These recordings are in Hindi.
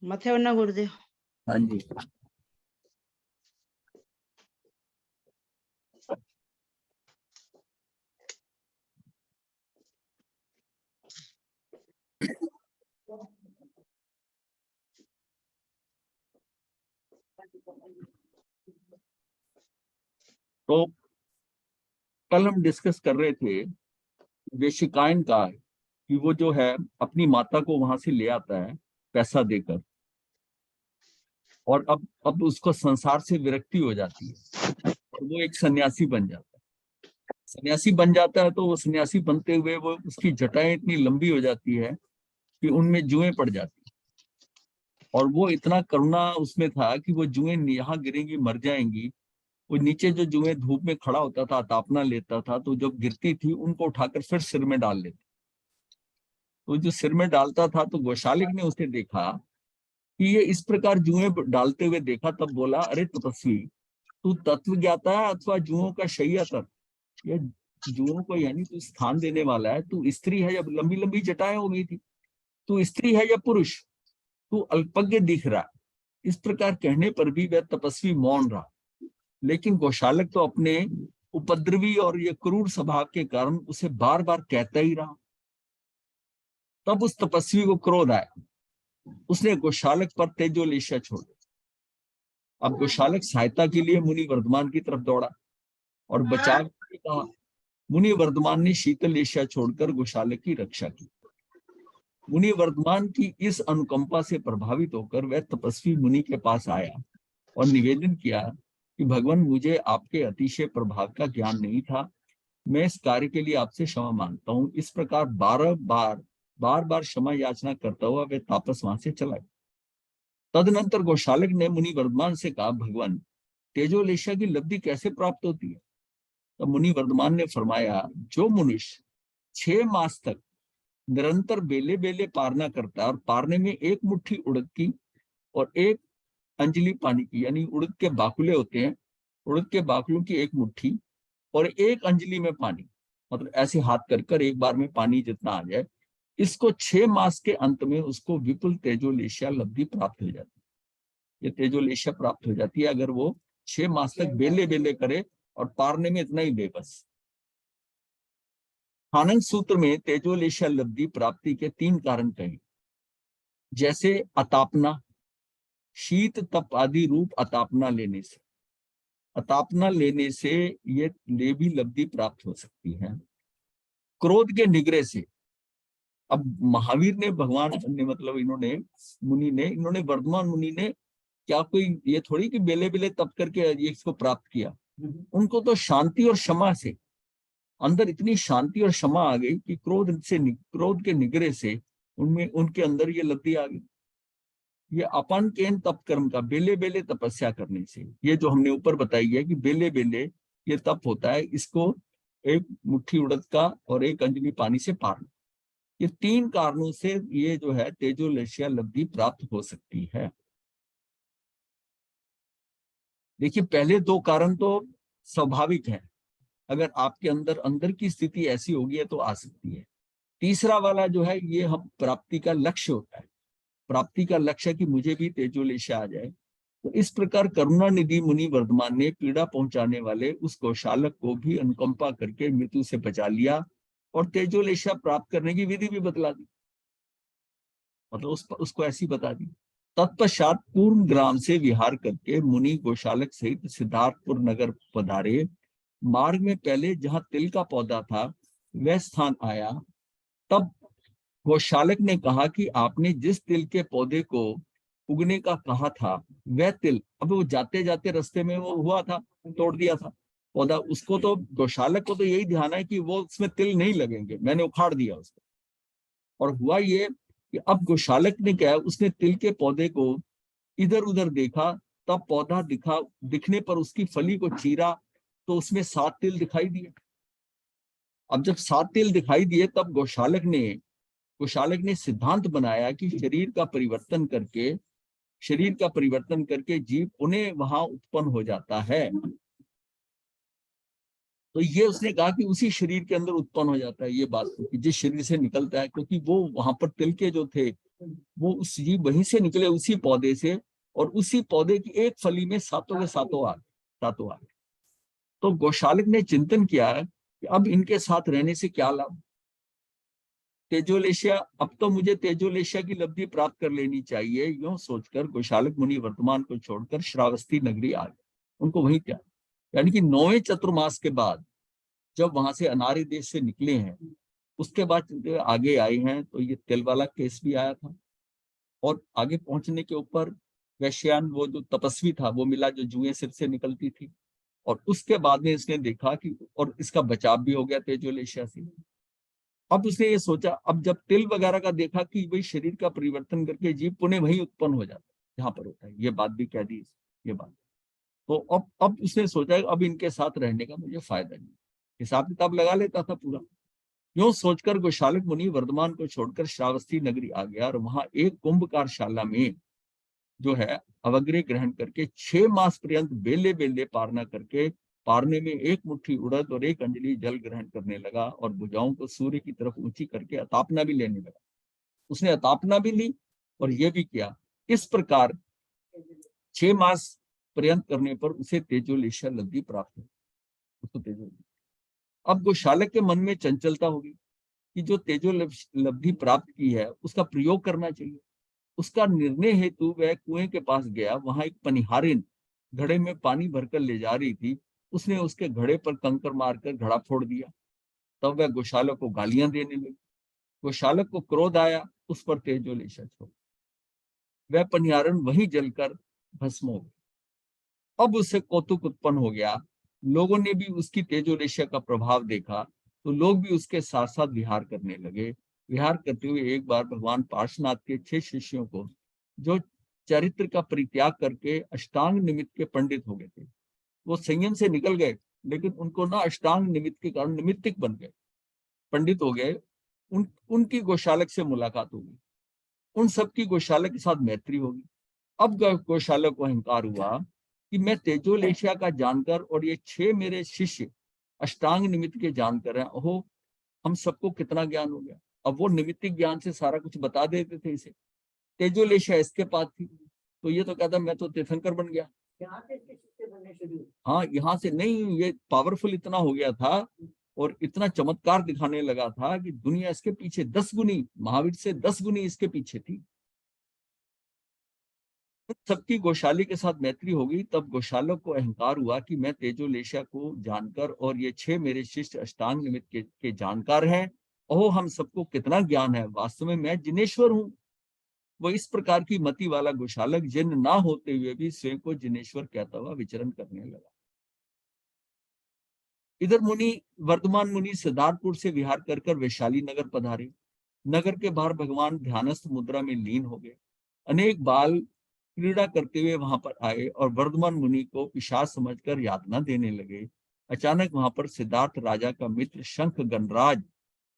मथे वरना गुरुदेव। हाँ जी। तो कल हम डिस्कस कर रहे थे वेशिकायन का कि वो जो है अपनी माता को वहां से ले आता है पैसा देकर, और अब उसको संसार से विरक्ति हो जाती है और वो एक सन्यासी बन जाता है। सन्यासी बन जाता है तो वो सन्यासी बनते हुए वो उसकी जटाएं इतनी लंबी हो जाती है कि उनमें जुएं पड़ जाती है, और वो इतना करुणा उसमें था कि वो जुएं यहाँ गिरेंगी मर जाएंगी। वो नीचे जो जुएं धूप में खड़ा होता था, तापना लेता था, तो जब गिरती थी उनको उठाकर फिर सिर में डाल लेता। तो जो सिर में डालता था तो गोशालिक ने उसे देखा कि ये इस प्रकार जुएं डालते हुए देखा, तब बोला, अरे तपस्वी, तू तत्व ज्ञाता है अथवा जुओं का शय्यातर? ये जुओं को यानी तू स्थान देने वाला है? तू स्त्री है, जब लंबी लंबी जटाएं हो गई थी, तू स्त्री है या पुरुष? तू अल्पज्ञ दिख रहा है। इस प्रकार कहने पर भी वह तपस्वी मौन रहा, लेकिन गोशालक तो अपने उपद्रवी और ये क्रूर स्वभाव के कारण उसे बार बार कहता ही रहा। तब उस तपस्वी को क्रोध आया, उसने गोशालक पर तेजोलेशा छोड़ दी। अब गोशालक सहायता के लिए मुनि वर्धमान की तरफ दौड़ा और बचाव के लिए कहा। मुनि वर्धमान ने शीतल एशिया छोड़कर गोशालक की रक्षा की। मुनि वर्धमान की इस अनुकंपा से प्रभावित होकर वह तपस्वी मुनि के पास आया और निवेदन किया कि भगवान, मुझे आपके अतिशय प्रभाव का ज्ञान नहीं था, मैं इस कार्य के लिए आपसे क्षमा मांगता हूँ। इस प्रकार बार बार क्षमा याचना करता हुआ वह तापस वहां से चला गया। तदनंतर गोशालक ने मुनि वर्धमान से कहा, भगवान, तेजोलेशा की लब्धि कैसे प्राप्त होती है? तो मुनि वर्धमान ने फरमाया, जो मनुष्य 6 मास तक निरंतर बेले बेले पारना करता है और पारने में एक मुट्ठी उड़द की और एक अंजलि पानी की, यानी उड़द के बाकुले होते हैं, उड़द के बाकुलों की एक मुट्ठी और एक अंजलि में पानी, मतलब ऐसे हाथ कर कर एक बार में पानी जितना आ जाए, इसको 6 मास के अंत में उसको विपुल तेजोलेशा लब्धि प्राप्त हो जाती है। ये तेजोलेशा प्राप्त हो जाती है अगर वो 6 मास तक बेले बेले करे और पारने में इतना ही बेबस। आनंद सूत्र में तेजोलेशा लब्धि प्राप्ति के 3 कारण कहे, जैसे अतापना, शीत तप आदि रूप अतापना लेने से, अतापना लेने से ये ले भी लब्धि प्राप्त हो सकती है। क्रोध के निग्रह से, अब महावीर ने, भगवान ने, मतलब इन्होंने वर्धमान मुनि ने क्या कोई ये थोड़ी कि बेले बेले तप करके ये इसको प्राप्त किया। उनको तो शांति और क्षमा से अंदर इतनी शांति और क्षमा आ गई कि क्रोध के निग्रह से उनमें उनके अंदर ये लब्धि आ गई। ये अपन के तप कर्म का बेले बेले तपस्या करने से, ये जो हमने ऊपर बताई है कि बेले बेले ये तप होता है, इसको एक मुट्ठी उड़द का और एक अंजलि पानी से पारना, ये 3 कारणों से ये जो है तेजोलेशा लब्धि प्राप्त हो सकती है। देखिए, पहले 2 कारण तो स्वाभाविक है, अगर आपके अंदर की स्थिति ऐसी होगी है तो आ सकती है। तीसरा वाला जो है ये हम प्राप्ति का लक्ष्य होता है, प्राप्ति का लक्ष्य कि मुझे भी तेजोलेशा आ जाए। तो इस प्रकार करुणा निधि मुनि वर्धमान ने पीड़ा पहुंचाने वाले उस गौशालक को भी अनुकंपा करके मृत्यु से बचा लिया और तेजोलेशा प्राप्त करने की विधि भी बतला दी, मतलब उसको ऐसी बता दी। तत्पश्चात पूर्ण ग्राम से विहार करके मुनि गौशालक सहित सिद्धार्थपुर नगर पधारे। मार्ग में पहले जहां तिल का पौधा था वह स्थान आया। तब गौशालक ने कहा कि आपने जिस तिल के पौधे को उगने का कहा था वह तिल, अब वो जाते जाते रास्ते में वो हुआ था, तोड़ दिया था पौधा, उसको तो गौशालक को तो यही ध्यान है कि वो उसमें तिल नहीं लगेंगे, मैंने उखाड़ दिया उसको। और हुआ ये कि अब गौशालक ने क्या है, उसने तिल के पौधे को इधर उधर देखा, तब पौधा दिखने पर उसकी फली को चीरा तो उसमें 7 तिल दिखाई दिए। अब जब 7 तिल दिखाई दिए तब गौशालक ने सिद्धांत बनाया कि शरीर का परिवर्तन करके शरीर का परिवर्तन करके जीव पुनः वहां उत्पन्न हो जाता है। तो ये उसने कहा कि उसी शरीर के अंदर उत्पन्न हो जाता है, ये बात कि जिस शरीर से निकलता है, क्योंकि वो वहां पर तिल के जो थे वो उस जीव वहीं से निकले, उसी पौधे से, और उसी पौधे की एक फली में सातों के सातों आ गए, सातों आ गए। तो गौशालक ने चिंतन किया कि अब इनके साथ रहने से क्या लाभ, तेजोलेशिया, अब तो मुझे तेजोलेशिया की लब्धि प्राप्त कर लेनी चाहिए। यूं सोचकर गौशालक मुनि वर्तमान को छोड़कर श्रावस्ती नगरी आ गए, उनको वहीं क्या, यानी कि 9वें चतुर्मास के बाद जब वहां से अनार्य देश से निकले हैं, उसके बाद चलते हुए आगे आए हैं, तो ये तिल वाला केस भी आया था। और आगे पहुंचने के ऊपर वैश्यान, वो जो तपस्वी था, वो मिला जो जुएं सिर से निकलती थी। और उसके बाद में इसने देखा कि और इसका बचाव भी हो गया तेजोलेशिया से। अब उसने ये सोचा, अब जब तिल वगैरह का देखा कि वही शरीर का परिवर्तन करके जीव पुनः वही उत्पन्न हो जाता है जहां पर होता है, ये बात भी कह दी ये बात। तो अब उसने सोचा अब इनके साथ रहने का मुझे फायदा नहीं, हिसाब किताब लगा लेता था पूरा। यूं सोचकर गौशालक मुनि वर्धमान को छोड़कर श्रावस्ती नगरी आ गया और वहां एक कुंभकारशाला में जो है अवग्रह ग्रहण करके 6 मास पर्यंत बेले बेले पारना करके, पारने में एक मुट्ठी उड़द और एक अंजलि जल ग्रहण करने लगा और भुजाओं को सूर्य की तरफ ऊंची करके अतापना भी लेने लगा। उसने अतापना भी ली और यह भी किया। इस प्रकार 6 मास पर्यंत करने पर उसे तेजोलेशिया लब्धि प्राप्त हुई, उसको तेजो। अब गौशालक के मन में चंचलता होगी कि जो तेजो लब्धि प्राप्त की है उसका प्रयोग करना चाहिए। उसका निर्णय हेतु वह कुएं के पास गया, वहां एक पनिहारिन घड़े में पानी भरकर ले जा रही थी, उसने उसके घड़े पर कंकर मारकर घड़ा फोड़ दिया। तब वह गौशालक को गालियां देने लगी। गौशालक को क्रोध आया, उस पर तेजोलेशा छोड़, वह पनिहारिन वहीं जलकर भस्म हो गई। अब उससे कौतुक उत्पन्न हो गया, लोगों ने भी उसकी तेजोलेशिया का प्रभाव देखा, तो लोग भी उसके साथ साथ विहार करने लगे। विहार करते हुए एक बार भगवान पार्श्वनाथ के 6 शिष्यों को, जो चरित्र का परित्याग करके अष्टांग निमित्त के पंडित हो गए थे, वो संयम से निकल गए, लेकिन उनको ना अष्टांग निमित्त के कारण निमित्तिक बन गए, पंडित हो गए। उनकी गौशालक से मुलाकात होगी, उन सबकी गौशालक के साथ मैत्री होगी। अब गौशालक को अहंकार हुआ कि मैं तेजोलेशिया का जानकर और ये 6 मेरे शिष्य अष्टांग निमित्त के जानकर हैं, ओहो हम सबको कितना ज्ञान हो गया। अब वो निमित्तिक ज्ञान से सारा कुछ बता देते थे इसे, तेजोलेशिया इसके पास थी, तो ये तो कहता मैं तो तीर्थंकर बन गया। यहाँ से इसके शिष्य बनने शुरू, हाँ यहाँ से नहीं, ये पावरफुल इतना हो गया था और इतना चमत्कार दिखाने लगा था कि दुनिया इसके पीछे 10 गुनी, महावीर से 10 गुनी इसके पीछे थी। सबकी गौशाली के साथ मैत्री होगी। तब गौशालक को अहंकार हुआ कि मैं तेजोलेशिया को जानकर और ये 6 मेरे शिष्य अष्टांग निमित्त के जानकार हैं, ओह हम सबको कितना ज्ञान है, वास्तव में मैं जिनेश्वर हूँ। वो इस प्रकार की मति वाला गौशालक जिन ना होते हुए भी स्वयं को जिनेश्वर कहता हुआ विचरण करने लगा। इधर मुनि वर्धमान मुनि सिद्धार्थपुर से विहार कर वैशाली नगर पधारे। नगर के बाहर भगवान ध्यानस्थ मुद्रा में लीन हो गए। अनेक बाल क्रीड़ा करते हुए वहां पर आए और वर्धमान मुनि को पिशाच समझकर यातना देने लगे। अचानक वहां पर सिद्धार्थ राजा का मित्र शंख गणराज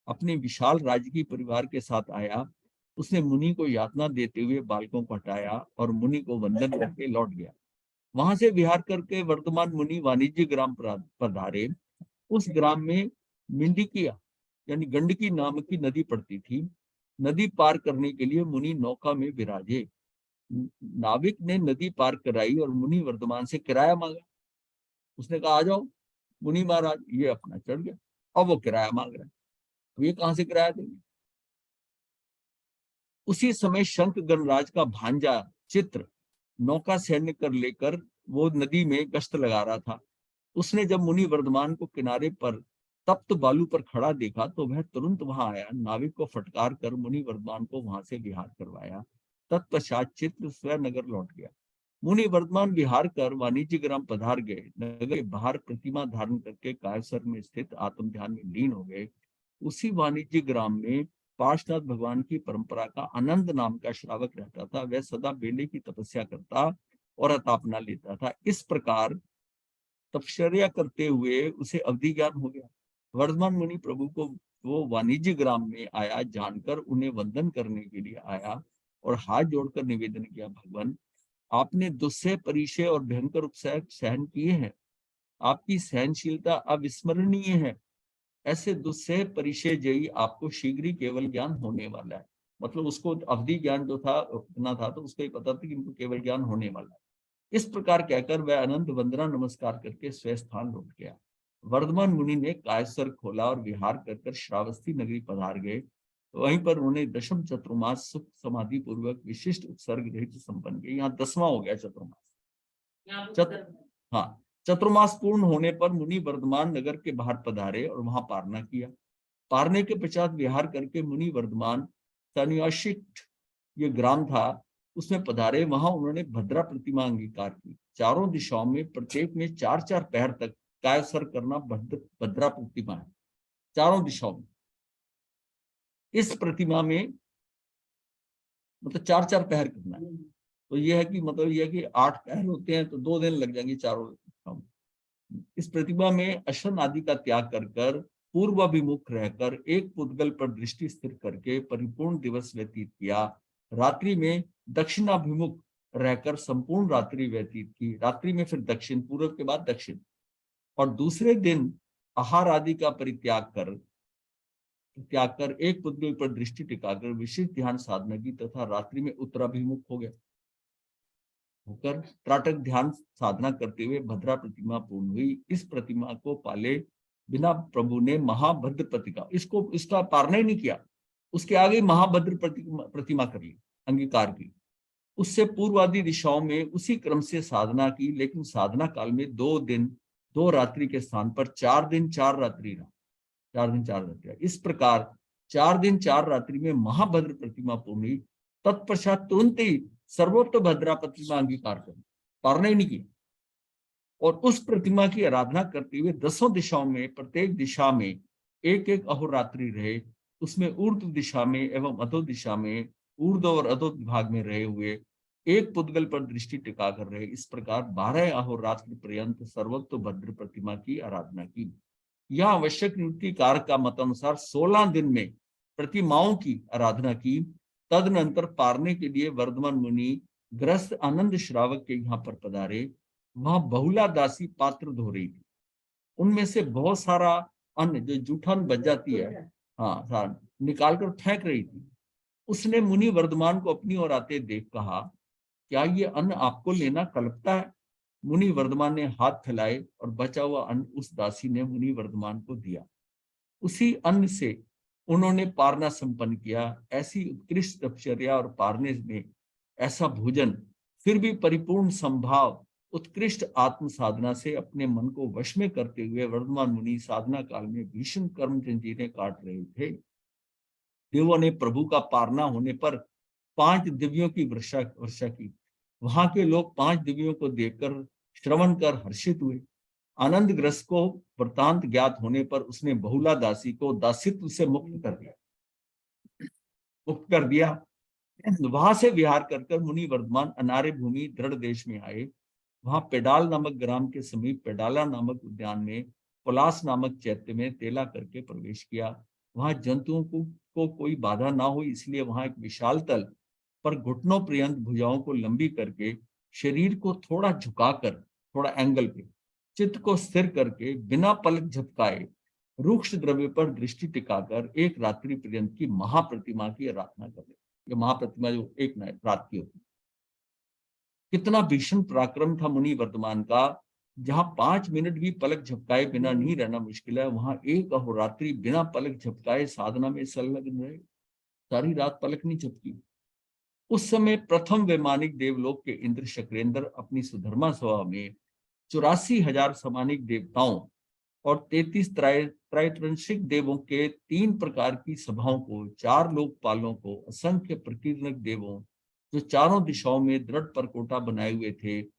अपने विशाल राजकीय परिवार के साथ आया। उसने मुनि को यातना देते हुए बालकों को हटाया और मुनि को वंदन करके लौट गया। वहां से विहार करके वर्तमान मुनि वाणिज्य ग्राम पधारे। उस ग्राम में मिंडिकिया यानी गंडकी नाम की नदी पड़ती थी। नदी पार करने के लिए मुनि नौका में विराजे। नाविक ने नदी पार कराई और मुनि वर्धमान से किराया मांगा। उसने कहा आ जाओ मुनि महाराज, ये अपना चढ़ गया। अब वो किराया मांग रहा है, तो ये कहां से किराया देंगे। उसी समय शंख गणराज का भांजा चित्र नौका सैन्य कर लेकर वो नदी में गश्त लगा रहा था। उसने जब मुनि वर्धमान को किनारे पर तप्त बालू पर खड़ा देखा तो वह तुरंत वहां आया, नाविक को फटकार कर मुनि वर्धमान को वहां से विहार करवाया। तत्पश्चात चित्र स्वयं नगर लौट गया। मुनि वर्धमान विहार कर वाणिज्य ग्राम पधार गए। नगर के बाहर प्रतिमा धारण करके कायसर में स्थित आत्म ध्यान में लीन हो गए। उसी वाणिज्य ग्राम में पार्श्वनाथ भगवान की परंपरा का आनंद नाम का श्रावक रहता था। वह सदा बेले की तपस्या करता और अतापना लेता था। इस प्रकार तपश्चर्या करते हुए उसे अवधि ज्ञान हो गया। वर्धमान मुनि प्रभु को वो वाणिज्य ग्राम में आया जानकर उन्हें वंदन करने के लिए आया और हाथ जोड़कर निवेदन किया, भगवान आपने दुस्सह परिचय और भयंकर उपसर्ग सहन किए हैं, आपकी सहनशीलता अविस्मरणीय है। ऐसे दुस्सह परिचय जयी आपको शीघ्र ही केवल ज्ञान होने वाला है। मतलब उसको अवधि ज्ञान जो था इतना था, तो उसको ही पता था कि इनको केवल ज्ञान होने वाला है। इस प्रकार कहकर वह अनंत वंदना नमस्कार करके स्वस्थान लौट गया। वर्धमान मुनि ने कायस्वर खोला और विहार कर कर श्रावस्ती नगरी पधार गए। वहीं पर उन्होंने दशम चतुर्मास सुख समाधि पूर्वक विशिष्ट उत्सर्ग रहित संपन्न किया। यहाँ 10वां हो गया चतुर्मास। हाँ, चतुर्मास पूर्ण होने पर मुनि वर्धमान नगर के बाहर पधारे और वहां पारना किया। पारने के पश्चात विहार करके मुनि वर्धमान तनियाशिक ये ग्राम था, उसमें पधारे। वहां उन्होंने भद्रा प्रतिमा अंगीकार की। चारों दिशाओं में प्रत्येक में 4-4 पैर तक कायसर करना भद्रा प्रतिमा है, चारों दिशाओं में। इस प्रतिमा में मतलब 4-4 पैर करना है, तो यह है कि मतलब यह है कि 8 पैर होते हैं तो 2 दिन लग जाएंगे चारों दिशाओं में। इस प्रतिमा में अशन आदि का त्याग कर कर पूर्वाभिमुख रहकर एक पुद्गल पर दृष्टि स्थिर करके परिपूर्ण दिवस व्यतीत किया। रात्रि में दक्षिणाभिमुख रहकर संपूर्ण रात्रि व्यतीत की। रात्रि में फिर दक्षिण, पूर्व के बाद दक्षिण। और दूसरे दिन आहार आदि का परित्याग कर एक पुद्गल पर दृष्टि टिकाकर विशिष्ट ध्यान साधना की तथा रात्रि में उत्तराभिमुख हो गया होकर त्राटक ध्यान साधना करते हुए भद्रा प्रतिमा पूर्ण हुई। इस प्रतिमा को पाले बिना प्रभु ने महाभद्र प्रतिमा, इसका पारना ही नहीं किया, उसके आगे महाभद्र प्रतिमा कर ली, अंगीकार की। उससे पूर्वादि दिशाओं में उसी क्रम से साधना की, लेकिन साधना काल में 2 दिन 2 रात्रि के स्थान पर 4 दिन 4 रात्रि रहा। 4 दिन 4 रात्रि। इस प्रकार 4 दिन 4 रात्रि में महाभद्र प्रतिमा पूर्ण हुई। तत्पश्चात तुरंत ही सर्वोत्त भद्रा प्रतिमा अंगीकार कर, पारना ही नहीं किया। और उस प्रतिमा की आराधना करते हुए 10 दिशाओं में प्रत्येक दिशा में एक एक अहोरात्रि रहे। उसमें ऊर्ध्व दिशा में एवं अधो दिशा में, ऊर्ध्व और अधो विभाग में रहे हुए एक पुद्गल पर दृष्टि टिका कर रहे। इस प्रकार 12 अहोरात्र पर्यंत सर्वोत्त भद्र प्रतिमा की आराधना की। यह आवश्यक नियुक्ति कारक का मतानुसार 16 दिन में प्रतिमाओं की आराधना की। तदनंतर पारने के लिए वर्धमान मुनि ग्रस्त आनंद श्रावक के यहाँ पर पधारे। वहां बहुला दासी पात्र धो रही थी। उनमें से बहुत सारा अन्न जो जूठन बच जाती है, हाँ, निकाल कर फेंक रही थी। उसने मुनि वर्धमान को अपनी ओर आते देख कहा, क्या ये अन्न आपको लेना कल्पता है? मुनि वर्धमान ने हाथ फैलाए और बचा हुआ अन्न उस दासी ने मुनि वर्धमान को दिया। उसी अन्न से उन्होंने पारना संपन्न किया। ऐसी उत्कृष्ट तपश्चर्या और पारने में ऐसा भोजन, फिर भी परिपूर्ण संभाव उत्कृष्ट आत्म साधना से अपने मन को वश में करते हुए वर्धमान मुनि साधना काल में भीषण कर्म जंजीरें काट रहे थे। देवों ने प्रभु का पारना होने पर 5 दिव्यों की वर्षा की। वहां के लोग 5 दिव्यों को देखकर श्रवण कर हर्षित हुए। आनंद ग्रस्त को वृतांत ज्ञात होने पर उसने बहुला दासी को दासित्व से मुक्त कर दिया। वहां से विहार कर मुनि वर्धमान अनार्य भूमि दृढ़ देश में आए। वहां पेडाल नामक ग्राम के समीप पेडाला नामक उद्यान में पलास नामक चैत्य में तेला करके प्रवेश किया। वहां जंतुओं को कोई बाधा ना हो, इसलिए वहां एक विशाल तल पर घुटनों पर्यंत भुजाओं को लंबी करके शरीर को थोड़ा झुकाकर, थोड़ा एंगल पे चित्त को स्थिर करके बिना पलक झपकाए रूक्ष द्रव्य पर दृष्टि टिकाकर एक रात्रि पर्यंत की महाप्रतिमा की आराधना करें। ये महाप्रतिमा जो एक रात की होती, कितना भीषण पराक्रम था मुनि वर्धमान का। जहां 5 मिनट भी पलक झपकाए बिना नहीं रहना मुश्किल है, वहां एक अहोरात्रि बिना पलक झपकाए साधना में संलग्न रहे। सारी रात पलक नहीं झपकी। उस समय प्रथम वैमानिक देवलोक के इंद्र शक्रेंद्र अपनी सुधर्मा सभा में 84,000 समानिक देवताओं और 33 त्रैत्रंशिक देवों के 3 प्रकार की सभाओं को, 4 लोकपालों को, असंख्य प्रकीर्णक देवों जो चारों दिशाओं में दृढ़ परकोटा बनाए हुए थे,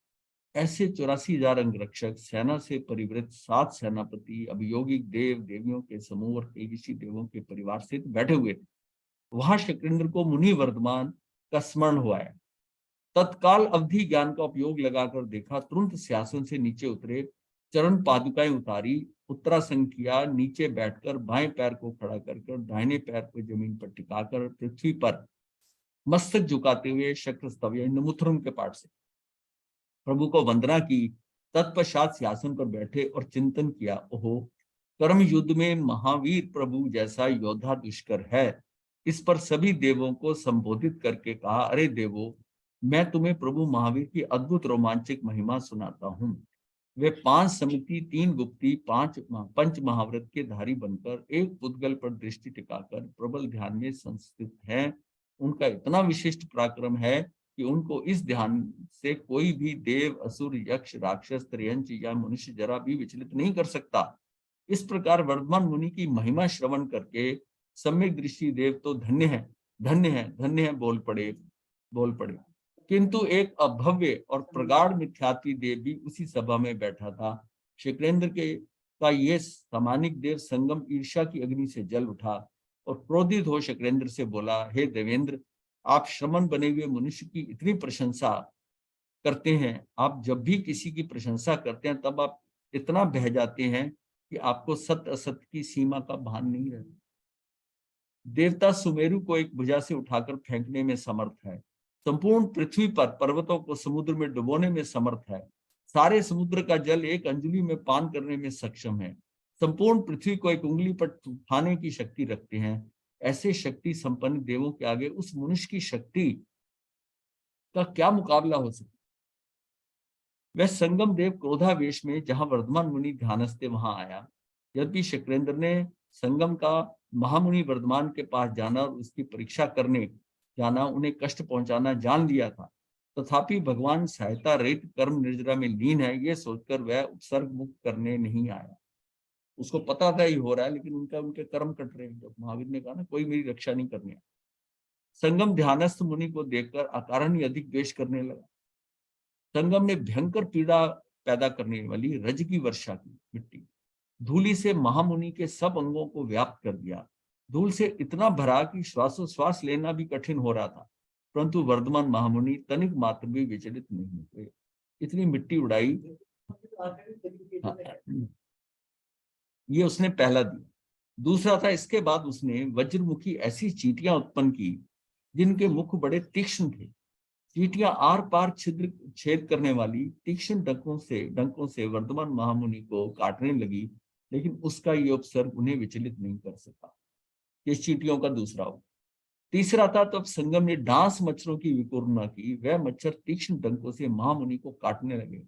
ऐसे 84,000 अंगरक्षक, सेना से परिवृत 7 सेनापति, अभियोगिक देव देवियों के समूह और तेजस्वी देवों के परिवार सहित बैठे हुए थे। वहां शक्रेंद्र को मुनि वर्धमान का स्मरण हुआ है। तत्काल अवधि ज्ञान का उपयोग लगाकर देखा, तुरंत सिंहासन से नीचे उतरे, चरण पादुकाएं उतारी, उत्तरासन किया, नीचे बैठकर बाएं पैर को खड़ा कर दाहिने पैर को जमीन पर टिकाकर पृथ्वी पर मस्तक झुकाते हुए शक्रस्तव या मुथुरम के पाठ से प्रभु को वंदना की, तत्पश्चात सिंहासन पर बैठे और चिंतन किया, ओहो, कर्म युद्ध में महावीर प्रभु जैसा योद्धा दुष्कर है। इस पर सभी देवों को संबोधित करके कहा, अरे देवो, मैं तुम्हें प्रभु महावीर की अद्भुत रोमांचक महिमा सुनाता हूँ। वे 5 समिति, 3 गुप्ती, 5 पंच महाव्रत के धारी बनकर एक पुद्गल पर दृष्टि टिकाकर प्रबल ध्यान में संस्थित हैं। उनका इतना विशिष्ट पराक्रम है कि उनको इस ध्यान से कोई भी देव, असुर, यक्ष, राक्षस, त्रयंच या मनुष्य जरा भी विचलित नहीं कर सकता। इस प्रकार वर्धमान मुनि की महिमा श्रवण करके सम्यक दृष्टि देव तो धन्य है, धन्य है, धन्य है बोल पड़े। किंतु एक अभव्य और प्रगाढ़ मिथ्यात्वी देव भी उसी सभा में बैठा था। शुक्रेंद्र के का ये सामानिक देव संगम ईर्ष्या की अग्नि से जल उठा और क्रोधित हो शुक्रेंद्र से बोला, हे देवेंद्र, आप श्रमण बने हुए मनुष्य की इतनी प्रशंसा करते हैं। आप जब भी किसी की प्रशंसा करते हैं तब आप इतना बह जाते हैं कि आपको सत्य असत्य की सीमा का भान नहीं रहता। देवता सुमेरु को एक भुजा से उठाकर फेंकने में समर्थ है, संपूर्ण पृथ्वी पर पर्वतों को समुद्र में डुबोने में समर्थ है, सारे समुद्र का जल एक अंजलि में पान करने में सक्षम है, संपूर्ण पृथ्वी को एक उंगली पर उठाने की शक्ति रखते हैं। ऐसे शक्ति संपन्न देवों के आगे उस मनुष्य की शक्ति का क्या मुकाबला हो सकता। वह संगम देव क्रोधावेश में जहां वर्धमान मुनि ध्यानस्थ वहां आया। यद्यपि शुक्रेंद्र ने संगम का महामुनि वर्धमान के पास जाना और उसकी परीक्षा करने जाना उन्हें कष्ट पहुंचाना जान लिया था, तथापि भगवान सहायता रहित कर्म निर्जरा में लीन है, यह सोचकर वह उपसर्ग मुक्त करने नहीं आया। उसको पता था ही हो रहा है, लेकिन उनके कर्म कट रहे हैं। जब महावीर ने कहा ना, कोई मेरी रक्षा नहीं करने। संगम ध्यानस्थ मुनि को देखकर अकारण ही अधिक द्वेष करने लगा। संगम ने भयंकर पीड़ा पैदा करने वाली रज की वर्षा की, मिट्टी धूलि से महामुनि के सब अंगों को व्याप्त कर दिया। धूल से इतना भरा कि श्वासोश्वास लेना भी कठिन हो रहा था, परंतु वर्धमान महामुनि तनिक मात्र भी विचलित नहीं हुए। इतनी मिट्टी उड़ाई। हाँ, ये उसने पहला दिया। दूसरा था, इसके बाद उसने वज्रमुखी ऐसी चींटियां उत्पन्न की जिनके मुख बड़े तीक्ष्ण थे। चींटियां आर पार छेद करने वाली तीक्ष्ण डंकों से वर्धमान महामुनि को काटने लगी, लेकिन उसका ये उपसर्ग उन्हें विचलित नहीं कर सका। ये चींटियों का दूसरा हो। तीसरा था, तब संगम ने डांस मच्छरों की विकुर्णा की। वह मच्छर तीक्ष्ण डंकों से महामुनि को काटने लगे।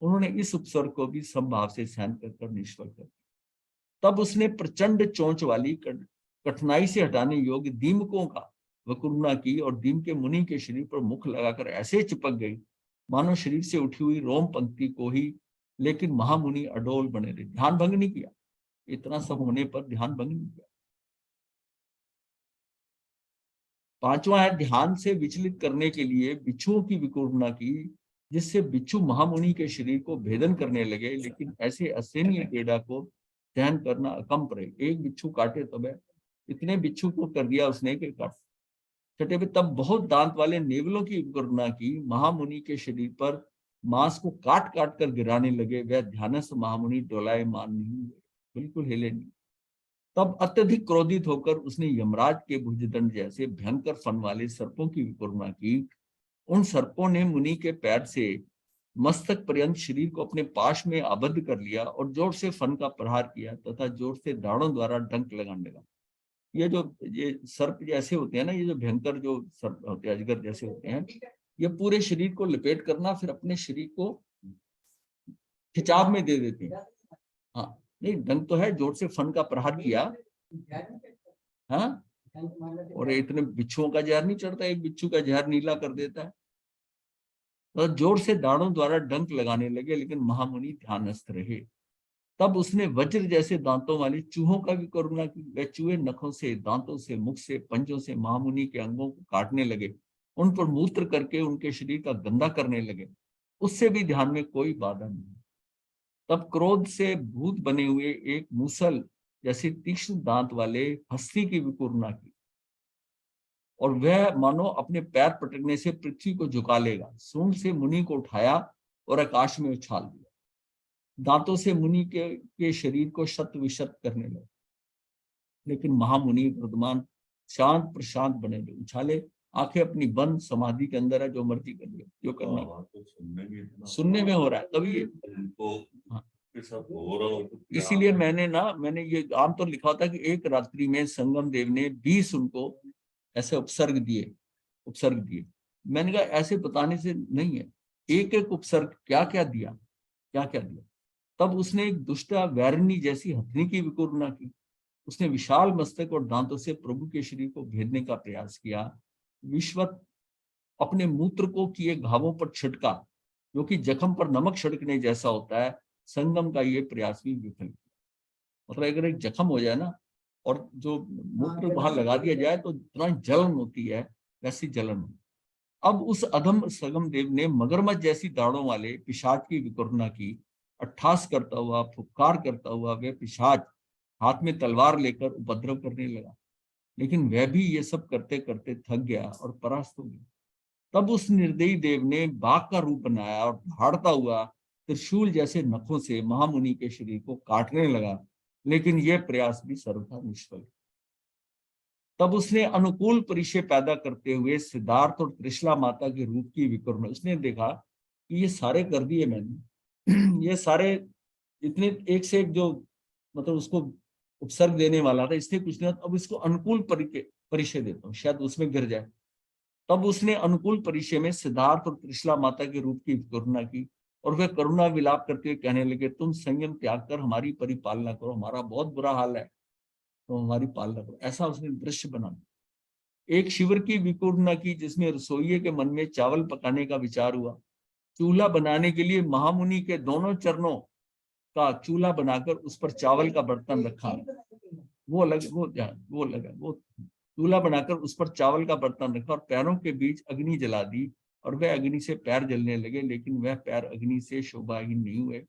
उन्होंने इस उपसर्ग को भी संभाव से सहन कर निष्फल कर दिया। तब उसने प्रचंड चोंच वाली कठिनाई से हटाने योग्य दीमकों का वकुर्णा की और दीम के मुनि के शरीर पर मुख लगाकर ऐसे चिपक गई मानो शरीर से उठी हुई रोम पंक्ति को ही। लेकिन महामुनि अडोल बने रहे, ध्यान भंग नहीं किया। इतना सब होने पर ध्यान भंग नहीं किया। पांचवा है, ध्यान से विचलित करने के लिए बिच्छुओं की विकुर्णा की, जिससे बिच्छू महामुनि के शरीर को भेदन करने लगे। लेकिन ऐसे असहनीय पीड़ा को सहन करना अकंप रहे। एक बिच्छू काटे तब इतने बिच्छू को कर दिया उसने कि काट। छठे पे, तब बहुत दांत वाले नेवलों की विकुर्णा की। महामुनि के शरीर पर मांस को काट काट कर गिराने लगे। वह ध्यानस्थ महामुनि डोलाए मान नहीं हुए, बिल्कुल हिले नहीं। तब अत्यधिक क्रोधित होकर उसने यमराज के भुजदंड जैसे भयंकर फन वाले सर्पों की विकुर्णा की। उन सर्पों ने मुनि के पैर से मस्तक पर्यंत शरीर को अपने पाश में आबद्ध कर लिया और जोर से फन का प्रहार किया तथा जोर से दाढ़ों द्वारा डंक लगाने लगा। ये सर्प जैसे होते हैं ना, ये जो भयंकर जो सर्प होते हैं, अजगर जैसे होते हैं, ये पूरे शरीर को लपेट करना फिर अपने शरीर को खिंचाव में दे देते हैं। हाँ, नहीं, डंक तो है, जोर से फन का प्रहार किया। हाँ, और इतने बिच्छुओं का जहर नहीं चढ़ता, एक बिच्छू का जहर नीला कर देता है। तो जोर से दाढ़ों द्वारा डंक लगाने लगे, लेकिन महामुनि ध्यानस्थ रहे। तब उसने वज्र जैसे दांतों वाली चूहों का भी करुणा की। वह चूहे नखों से, दांतों से, मुख से, पंजों से महामुनि के अंगों को काटने लगे, उन पर मूत्र करके उनके शरीर का गंदा करने लगे। उससे भी ध्यान में कोई बाधा नहीं। तब क्रोध से भूत बने हुए एक मूसल जैसे तीक्ष्ण दांत वाले हस्ती की विकुर्णा की, और वह मानो अपने पैर पटकने से पृथ्वी को झुका लेगा। सूंड से मुनि को उठाया और आकाश में उछाल दिया। दांतों से मुनि के शरीर को शत विशत करने लगे, लेकिन महामुनि वर्धमान शांत प्रशांत बने रहे। उछाले आंखें अपनी बंद समाधि के अंदर है, जो मर्जी कर लिया, जो करना सुनने में हो रहा है तभी हाँ। इसीलिए मैंने ये आमतौर लिखा होता है कि एक रात्रि में संगम देव ने 20 उनको ऐसे उपसर्ग दिए। मैंने कहा ऐसे बताने से नहीं है, एक एक उपसर्ग क्या क्या दिया। तब उसने एक दुष्टा वैरणी जैसी हथनी की विकुर्णा की। उसने विशाल मस्तक और दांतों से प्रभु के शरीर को भेदने का प्रयास किया। विश्वत अपने मूत्र को किए घावों पर छिड़का, जो कि जख्म पर नमक छिड़कने जैसा होता है। संगम का ये प्रयास भी विफल किया। मतलब अगर एक जख्म हो जाए ना और जो मूत्र वहां लगा दिया जाए तो इतना जलन होती है, वैसी जलन होती। अब उस अधम संगम देव ने मगरमच्छ जैसी दाढ़ों वाले पिशाच की विकुर्णा की। अट्ठास करता हुआ, फुफकार करता हुआ वह पिशाच हाथ में तलवार लेकर उपद्रव करने लगा। लेकिन वह भी ये सब करते करते थक गया और परास्त हो गया। तब उस निर्दयी देव ने बाघ का रूप बनाया और दहाड़ता हुआ त्रिशूल जैसे नखों से महामुनि के शरीर को काटने लगा। लेकिन यह प्रयास भी सर्वथा निष्फल। तब उसने अनुकूल परिचय पैदा करते हुए सिद्धार्थ और त्रिशला माता के रूप की विकुर्णा। उसने देखा कि ये सारे कर दिए मैंने ये सारे इतने एक से एक जो मतलब उसको उपसर्ग देने वाला था, इसने कुछ नहीं, अब इसको अनुकूल परिचय देता हूँ, शायद उसमें गिर जाए। तब उसने अनुकूल परिचय में सिद्धार्थ और त्रिशला माता के रूप की करुणा की और वे करुणा विलाप करते हुए कहने लगे, तुम संयम त्याग कर हमारी परिपालना करो, हमारा बहुत बुरा हाल है, तो हमारी पालना करो। ऐसा उसने दृश्य बना। एक शिविर की विकुर्णा की जिसमें रसोइये के मन में चावल पकाने का विचार हुआ। चूल्हा बनाने के लिए महामुनि के दोनों चरणों का चूल्हा बनाकर उस पर चावल का बर्तन रखा। वो चूल्हा बनाकर उस पर चावल का बर्तन रखा और पैरों के बीच अग्नि जला दी और वह अग्नि से पैर जलने लगे। लेकिन वह पैर अग्नि से शोभाहीन नहीं हुए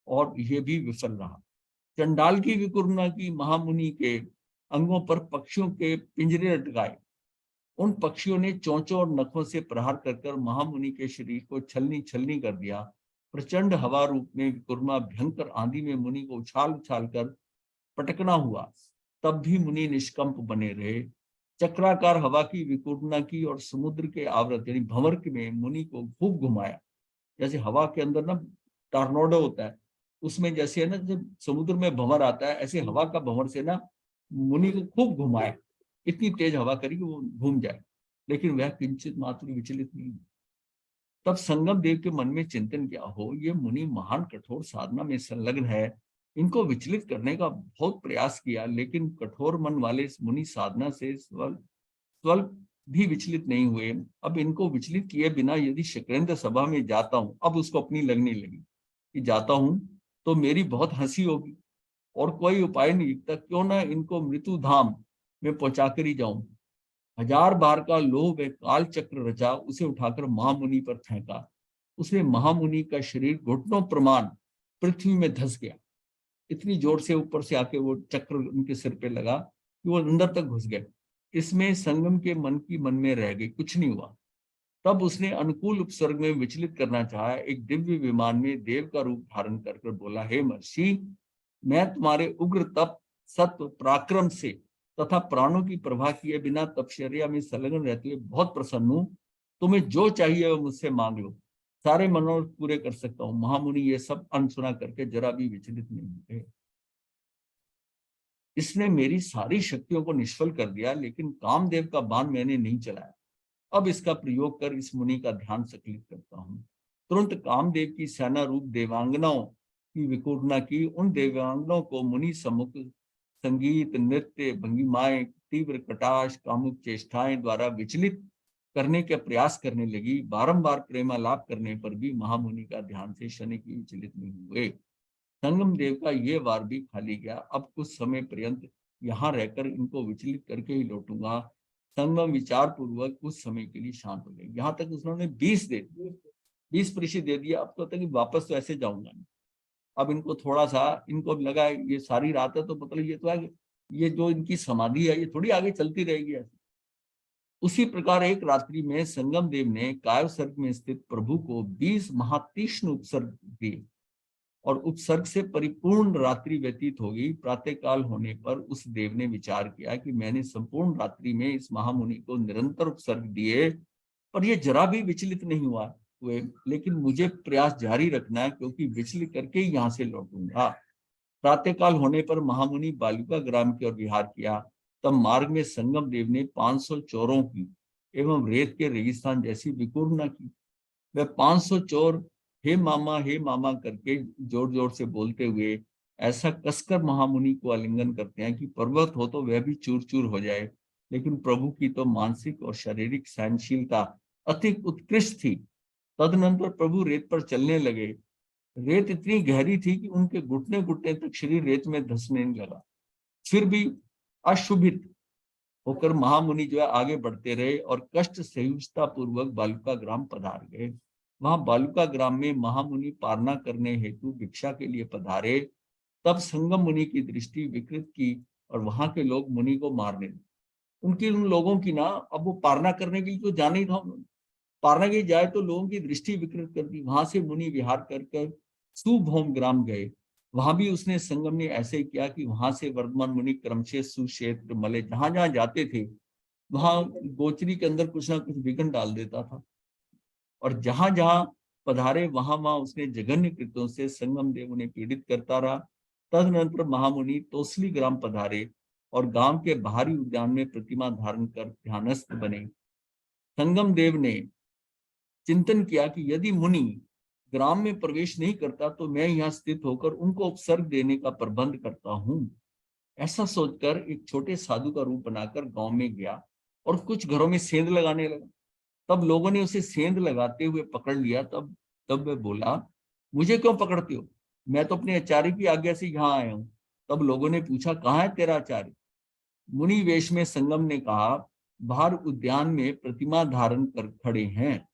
और यह भी विफल रहा। चंडाल की विकुर्णा की महामुनि के अंगों पर पक्षियों के पिंजरे लटकाए। उन पक्षियों ने चोंचों और नखों से प्रहार कर महामुनि के शरीर को छलनी छलनी कर दिया। प्रचंड हवा रूप में विकुर्मा भयंकर आंधी में मुनि को उछाल उछाल कर पटकना हुआ, तब भी मुनि निष्कंप बने रहे। चक्राकार हवा की विकुर्णा की और समुद्र के आवृत यानी भंवर में मुनि को खूब घुमाया। जैसे हवा के अंदर ना टॉर्नेडो होता है, उसमें जैसे है ना, जब समुद्र में भंवर आता है, ऐसे हवा का भंवर से ना मुनि को खूब घुमाया। इतनी तेज हवा करी कि वो घूम जाए, लेकिन वह किंचित मात्र विचलित नहीं। तब संगम देव के मन में चिंतन क्या हो, ये मुनि महान कठोर साधना में संलग्न है, इनको विचलित करने का बहुत प्रयास किया, लेकिन कठोर मन वाले इस मुनि साधना से स्वल्प भी विचलित नहीं हुए। अब इनको विचलित किए बिना यदि शकरेंद्र सभा में जाता हूं, अब उसको अपनी लगने लगी कि जाता हूं तो मेरी बहुत हंसी होगी और कोई उपाय नहीं दिखता, क्यों ना इनको मृत्यु धाम में पहुंचा कर ही जाऊं। 1000 बार का लोह व काल चक्र रचा, उसे उठाकर महामुनि पर फेंका। उसमें महामुनि का शरीर घुटनों प्रमाण पृथ्वी में धंस गया। इतनी जोर से ऊपर से आके वो चक्र उनके सिर पे लगा कि वो अंदर तक घुस गए। इसमें संगम के मन में रह गई, कुछ नहीं हुआ। तब उसने अनुकूल उपसर्ग में विचलित करना चाहा। एक दिव्य विमान में देव का रूप धारण कर बोला, हे महर्षि, मैं तुम्हारे उग्र तप, सत्व, पराक्रम से तथा प्राणों की प्रभा किए बिना तपश्चर्या में संलग्न रहते हुए बहुत प्रसन्न हूं। तुम्हें जो चाहिए वो मुझसे मांग लो, सारे मनोरथ पूरे कर सकता हूँ। महामुनि ये सब अनसुना करके जरा भी विचलित नहीं हुए। इसने मेरी सारी शक्तियों को निष्फल कर दिया, लेकिन कामदेव का बाण मैंने नहीं चलाया। अब इसका प्रयोग कर इस मुनि का ध्यान सक्रिय करता हूँ। तुरंत कामदेव की सेना रूप देवांगनाओं की विकुर्णा की। उन देवांगनाओं को मुनि सम्मुख संगीत, नृत्य, भंगिमाएं, तीव्र कटाक्ष, कामुक चेष्टाएं द्वारा विचलित करने के प्रयास करने लगी। बारंबार प्रेमालाप करने पर भी महामुनि का ध्यान से शनि की विचलित नहीं हुए। संगम देव का ये वार भी खाली गया। अब कुछ समय पर्यंत यहाँ रहकर इनको विचलित करके ही लौटूंगा। संगम विचार पूर्वक कुछ समय के लिए शांत हो गए। यहाँ तक उन्होंने 20 प्रतिशत दे दिया। अब तो तक वापस तो ऐसे जाऊंगा नहीं। अब इनको थोड़ा सा इनको लगा ये सारी रात है तो मतलब ये तो है, ये जो इनकी समाधि है ये थोड़ी आगे चलती रहेगी ऐसे। उसी प्रकार एक रात्रि में संगम देव ने कायव सर्ग में स्थित प्रभु को 20 महातीक्ष्ण उपसर्ग दिए और उपसर्ग से परिपूर्ण रात्रि व्यतीत हो गई। प्रातःकाल होने पर उस देव ने विचार किया कि मैंने संपूर्ण रात्रि में इस महामुनि को निरंतर उपसर्ग दिए, पर ये जरा भी विचलित नहीं हुए, लेकिन मुझे प्रयास जारी रखना है, क्योंकि विचलित करके ही यहाँ से लौटूंगा। प्रातःकाल होने पर महामुनि बालुका ग्राम की ओर विहार किया। तब मार्ग में संगम देव ने 500 चोरों की एवं रेत के रेगिस्तान जैसी विकूर्णा की। वह 500 चोर हे मामा करके जोर जोर से बोलते हुए ऐसा कसकर महामुनि को आलिंगन करते हैं कि पर्वत हो तो वह भी चूर चूर हो जाए। लेकिन प्रभु की तो मानसिक और शारीरिक सहनशीलता अति उत्कृष्ट थी। तदनंतर प्रभु रेत पर चलने लगे। रेत इतनी गहरी थी कि उनके घुटने घुटने तक शरीर रेत में धंसने लगा। फिर भी अशुभित होकर महामुनि जो है आगे बढ़ते रहे और कष्ट सहिष्णुता पूर्वक बालुका ग्राम पधार गए। वहां बालुका ग्राम में महामुनि पारना करने हेतु भिक्षा के लिए पधारे। तब संगम मुनि की दृष्टि विकृत की और वहां के लोग मुनि को मारने लगे। उनकी उन लोगों की ना, अब वो पारना करने के लिए तो जाना ही था उन्होंने, पारना की जाए तो लोगों की दृष्टि विकृत कर दी। वहां से मुनि विहार कर सुभौम ग्राम गए। वहां भी उसने संगम ने ऐसे ही किया कि वहां से वर्धमान मुनि क्रमशः सुक्षेत्र मले जहां जहां जाते थे वहां गोचरी के अंदर कुछ ना कुछ विघ्न डाल देता था, और जहां जहां पधारे वहां वहां उसने जघन्य कृत्यों से संगम देव उन्हें पीड़ित करता रहा। तदनंतर महामुनि तोसली ग्राम पधारे और गांव के बाहरी उद्यान में प्रतिमा धारण कर ध्यानस्थ बने। संगम देव ने चिंतन किया कि यदि मुनि ग्राम में प्रवेश नहीं करता तो मैं यहाँ स्थित होकर उनको उपसर्ग देने का प्रबंध करता हूँ। ऐसा सोचकर एक छोटे साधु का रूप बनाकर गांव में गया और कुछ घरों में सेंध लगाने लगा। तब लोगों ने उसे सेंध लगाते हुए पकड़ लिया। तब वह बोला, मुझे क्यों पकड़ते हो? मैं तो अपने आचार्य की आज्ञा से यहाँ आया हूँ। तब लोगों ने पूछा, कहाँ है तेरा आचार्य? मुनि वेश में संगम ने कहा, बाहर उद्यान में प्रतिमा धारण कर खड़े हैं।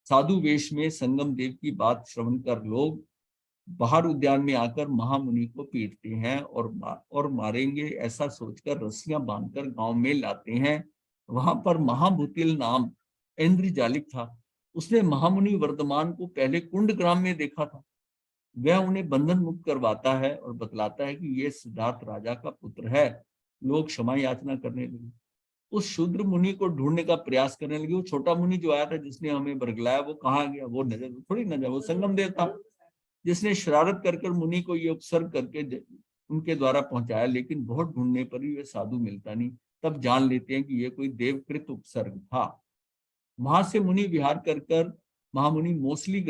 साधु वेश में संगम देव की बात श्रवण कर लोग बाहर उद्यान में आकर महामुनि को पीटते हैं और मारेंगे, ऐसा सोचकर रस्सियां बांधकर गांव में लाते हैं। वहां पर महाभूतिल नाम इंद्रजालिक था। उसने महामुनि वर्धमान को पहले कुंड ग्राम में देखा था। वह उन्हें बंधन मुक्त करवाता है और बतलाता है कि यह सिद्धार्थ राजा का पुत्र है। लोग क्षमा याचना करने लगे। उस शूद्र मुनि को ढूंढने का प्रयास करने लगे। वो छोटा मुनि जो आया था जिसने हमें बरगलाया, वो कहाँ गया? वो नजर थोड़ी नजर, वो संगम देव था जिसने शरारत कर मुनि को ये उपसर्ग करके उनके द्वारा पहुंचाया। लेकिन बहुत ढूंढने पर भी वह साधु मिलता नहीं। तब जान लेते हैं कि यह कोई देवकृत उपसर्ग था। वहां से मुनि विहार कर महामुनि मोसली